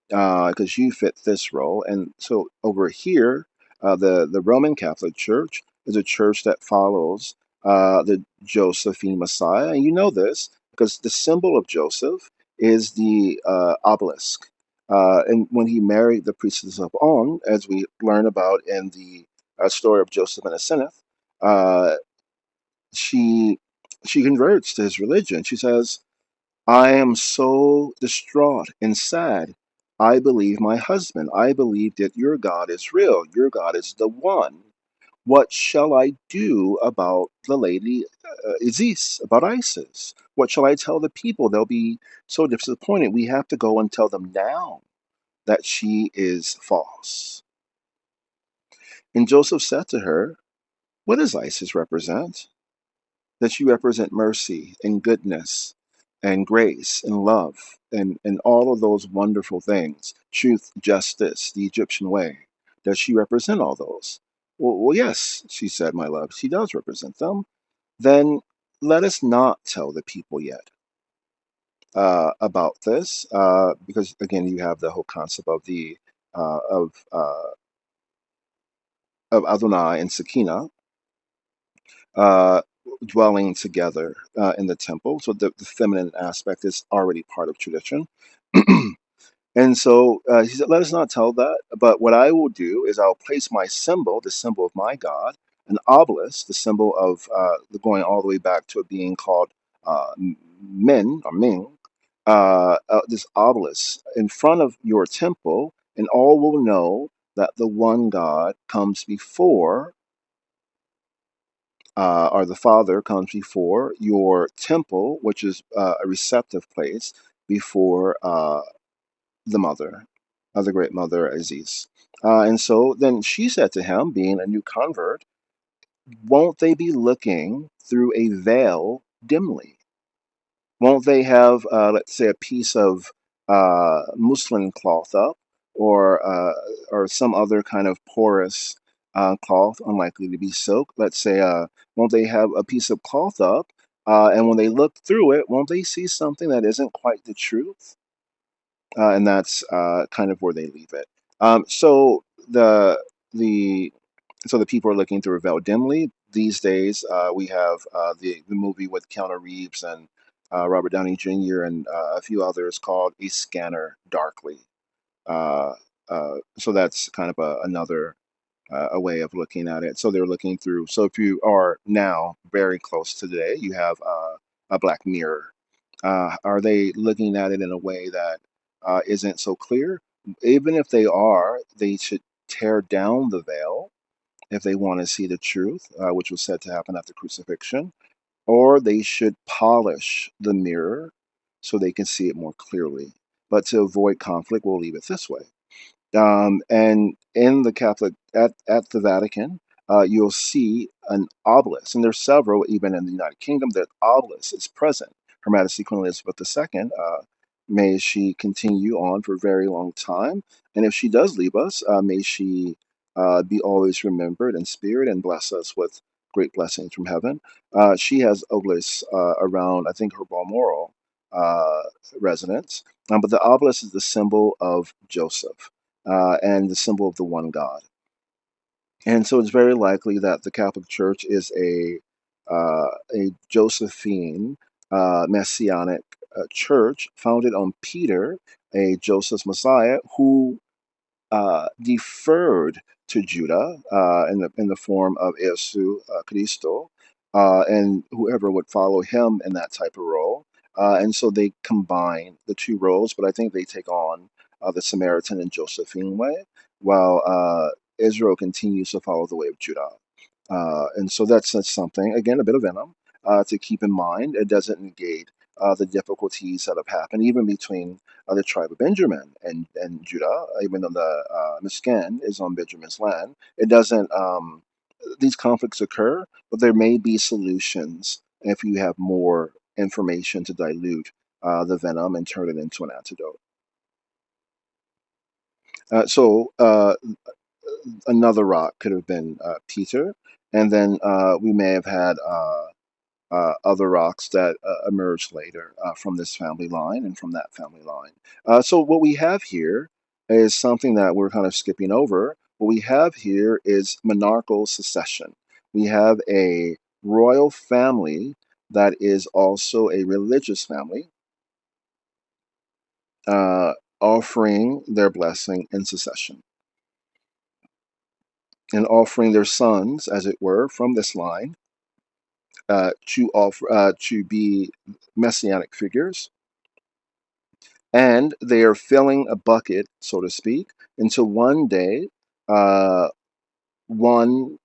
because you fit this role. And so over here, the Roman Catholic Church is a church that follows the Josephine Messiah, and you know this because the symbol of Joseph is the obelisk. And when he married the priestess of On, as we learn about in the story of Joseph and Asenath, uh, she she converts to his religion. She says, I am so distraught and sad. I believe my husband. I believe that your God is real. Your God is the one. What shall I do about the lady Isis, about Isis? What shall I tell the people? They'll be so disappointed. We have to go and tell them now that she is false. And Joseph said to her, what does Isis represent? That you represent mercy and goodness and grace and love and all of those wonderful things, truth, justice, the Egyptian way. Does she represent all those? Well, yes, she said, my love, she does represent them. Then let us not tell the people yet about this, because again, you have the whole concept of the uh, of uh, of Adonai and Sakina, uh, dwelling together in the temple. So the feminine aspect is already part of tradition. And so he said, let us not tell that, but what I will do is I'll place my symbol, the symbol of my God, an obelisk, the symbol of going all the way back to a being called Min or Ming, this obelisk in front of your temple, and all will know that the one God comes before or the Father comes before your temple, which is a receptive place before the Mother. the great mother Aziz. And so then she said to him, being a new convert, won't they be looking through a veil dimly? Won't they have, let's say, a piece of muslin cloth up, or some other kind of porous cloth, unlikely to be silk? Let's say, won't they have a piece of cloth up, and when they look through it, won't they see something that isn't quite the truth? And that's kind of where they leave it. So the so the people are looking through a veil dimly. These days, we have the movie with Keanu Reeves and Robert Downey Jr. and a few others called A Scanner Darkly. Uh, so that's kind of another a way of looking at it. So they're looking through. So if you are now very close to today, you have a black mirror. Are they looking at it in a way that isn't so clear? Even if they are, they should tear down the veil if they want to see the truth, which was said to happen after crucifixion, or they should polish the mirror so they can see it more clearly. But to avoid conflict, we'll leave it this way. And in the Catholic at the Vatican, you'll see an obelisk, and there's several even in the United Kingdom. That obelisk is present. Her Majesty Queen Elizabeth II, may she continue on for a very long time, and if she does leave us, may she be always remembered in spirit and bless us with great blessings from heaven. She has obelisks around, I think, her Balmoral uh, residence, but the obelisk is the symbol of Joseph and the symbol of the one God. And so it's very likely that the Catholic Church is a Josephine messianic church founded on Peter, a Joseph's Messiah, who deferred to Judah in the form of Jesu Cristo, and whoever would follow him in that type of role. And so they combine the two roles, but I think they take on the Samaritan and Josephine way, while Israel continues to follow the way of Judah. And so that's something, again, a bit of venom to keep in mind. It doesn't negate the difficulties that have happened, even between the tribe of Benjamin and Judah, even though the Miskan is on Benjamin's land. It doesn't, these conflicts occur, but there may be solutions if you have more information to dilute the venom and turn it into an antidote. So another rock could have been Peter, and then we may have had other rocks that emerged later from this family line and from that family line. So what we have here is something that we're kind of skipping over. What we have here is monarchical succession. We have a royal family that is also a religious family, uh, offering their blessing in succession and offering their sons, as it were, from this line to be messianic figures, and they are filling a bucket, so to speak, until one day uh, one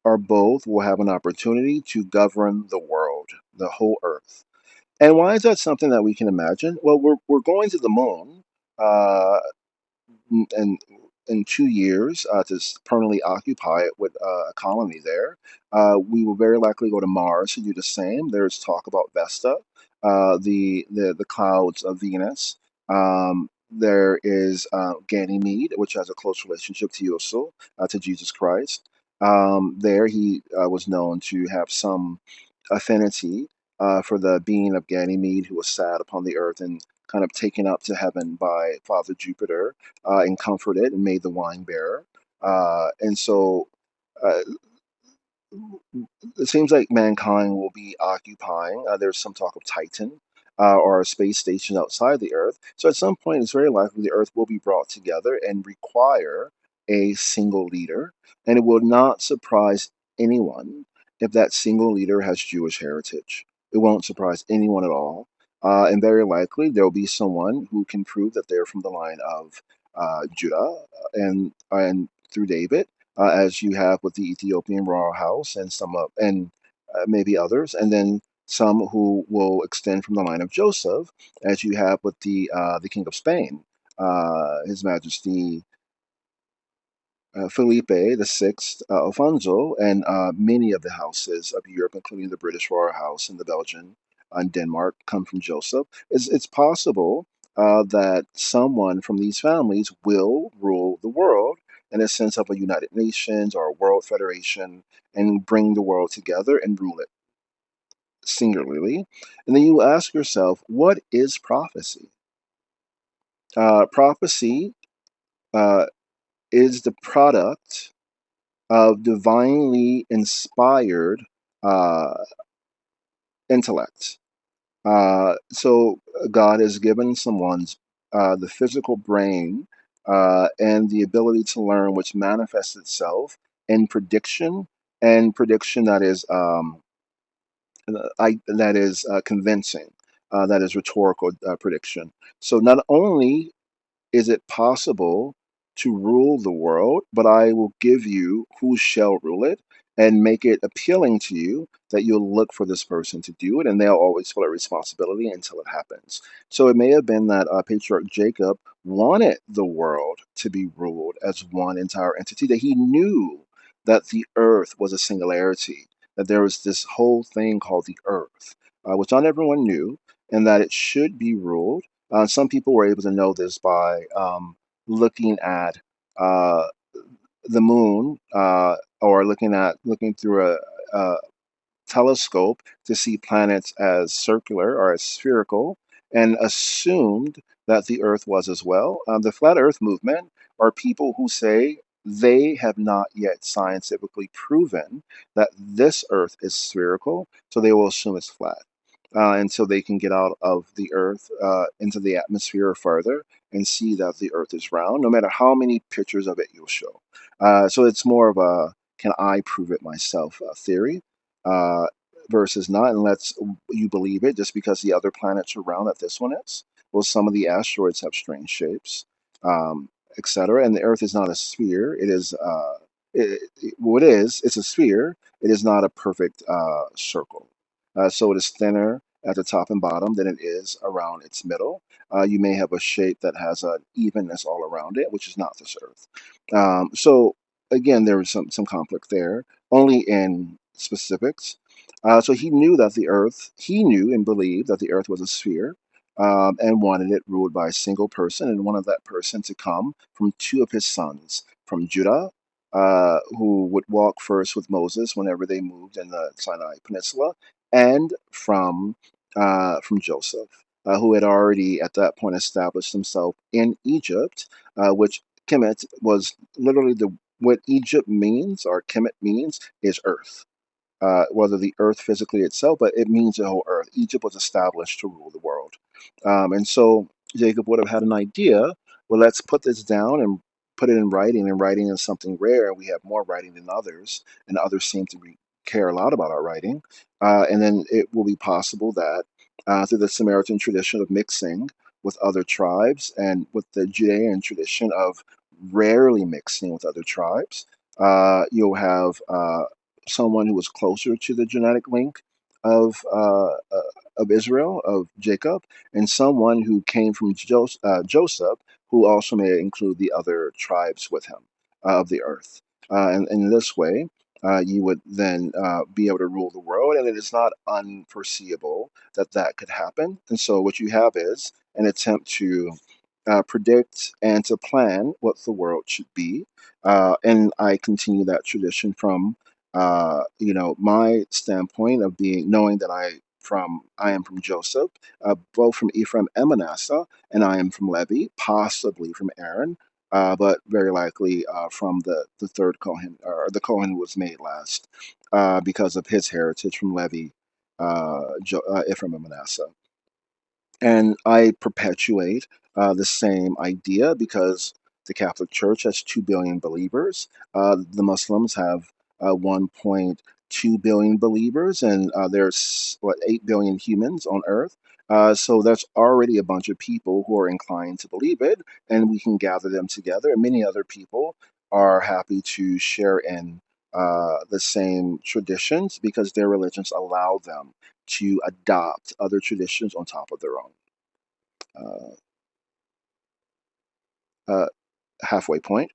or both will have an opportunity to govern the world, the whole earth. And why is that something that we can imagine? Well, we're going to the moon, uh, and in 2 years to permanently occupy it with a colony there. We will very likely go to Mars to do the same. There's talk about Vesta, the clouds of Venus. There is Ganymede, which has a close relationship to Yoso, to Jesus Christ. There, he was known to have some affinity for the being of Ganymede, who was sad upon the earth and kind of taken up to heaven by Father Jupiter and comforted and made the wine bearer. And so uh, it seems like mankind will be occupying. There's some talk of Titan or a space station outside the Earth. So at some point, it's very likely the Earth will be brought together and require a single leader. And it will not surprise anyone if that single leader has Jewish heritage. It won't surprise anyone at all. And very likely, there will be someone who can prove that they're from the line of Judah and through David, as you have with the Ethiopian royal house and maybe others, and then some who will extend from the line of Joseph, as you have with the king of Spain. His Majesty Felipe VI, Alfonso, and many of the houses of Europe, including the British Royal House and the Belgian and Denmark, come from Joseph. It's possible that someone from these families will rule the world in a sense of a United Nations or a world federation and bring the world together and rule it singularly. And then you ask yourself, what is prophecy? Prophecy uh, is the product of divinely inspired uh, intellect. So God has given someone's the physical brain and the ability to learn, which manifests itself in prediction, and prediction that is convincing, that is rhetorical prediction. So not only is it possible to rule the world, but I will give you who shall rule it and make it appealing to you that you'll look for this person to do it, and they'll always feel a responsibility until it happens. So it may have been that Patriarch Jacob wanted the world to be ruled as one entire entity, that he knew that the earth was a singularity, that there was this whole thing called the earth, which not everyone knew, and that it should be ruled. Some people were able to know this by looking at uh, the moon, or looking through a telescope to see planets as circular or as spherical, and assumed that the Earth was as well. The flat Earth movement are people who say they have not yet scientifically proven that this Earth is spherical, so they will assume it's flat. And so they can get out of the Earth into the atmosphere further and see that the Earth is round, no matter how many pictures of it you'll show. So it's more of a can I prove it myself theory, uh, versus not, and lets you believe it just because the other planets are round that this one is. Well, some of the asteroids have strange shapes, etc. And the Earth is not a sphere. It is what it is. It's a sphere. It is not a perfect circle. So it is thinner at the top and bottom than it is around its middle. You may have a shape that has an evenness all around it, which is not this Earth. So again, there was some conflict there, only in specifics. So he knew and believed that the Earth was a sphere, and wanted it ruled by a single person, and wanted that person to come from two of his sons, from Judah, who would walk first with Moses whenever they moved in the Sinai Peninsula, and from Joseph, who had already at that point established himself in Egypt, which Kemet was literally the what Egypt means, or Kemet means, is earth. Whether the earth physically itself, but it means the whole earth. Egypt was established to rule the world. And so Jacob would have had an idea. Well, let's put this down and put it in writing, and writing is something rare. We have more writing than others, and others seem to care a lot about our writing. And then it will be possible that through the Samaritan tradition of mixing with other tribes, and with the Judean tradition of rarely mixing with other tribes, you'll have someone who was closer to the genetic link of uh, uh, of Israel, of Jacob, and someone who came from Joseph, who also may include the other tribes with him of the earth. And in this way, you would then be able to rule the world, and it is not unforeseeable that that could happen. And so, what you have is an attempt to predict and to plan what the world should be. And I continue that tradition from my standpoint of being knowing that I am from Joseph, both from Ephraim and Manasseh, and I am from Levi, possibly from Aaron, but very likely from the third Cohen, or the Cohen who was made last, because of his heritage from Levi, Ephraim and Manasseh. And I perpetuate the same idea because the Catholic Church has 2 billion believers. The Muslims have 1.2 billion believers, and there's, 8 billion humans on earth. So that's already a bunch of people who are inclined to believe it, and we can gather them together. And many other people are happy to share in the same traditions because their religions allow them to adopt other traditions on top of their own. Uh, halfway point.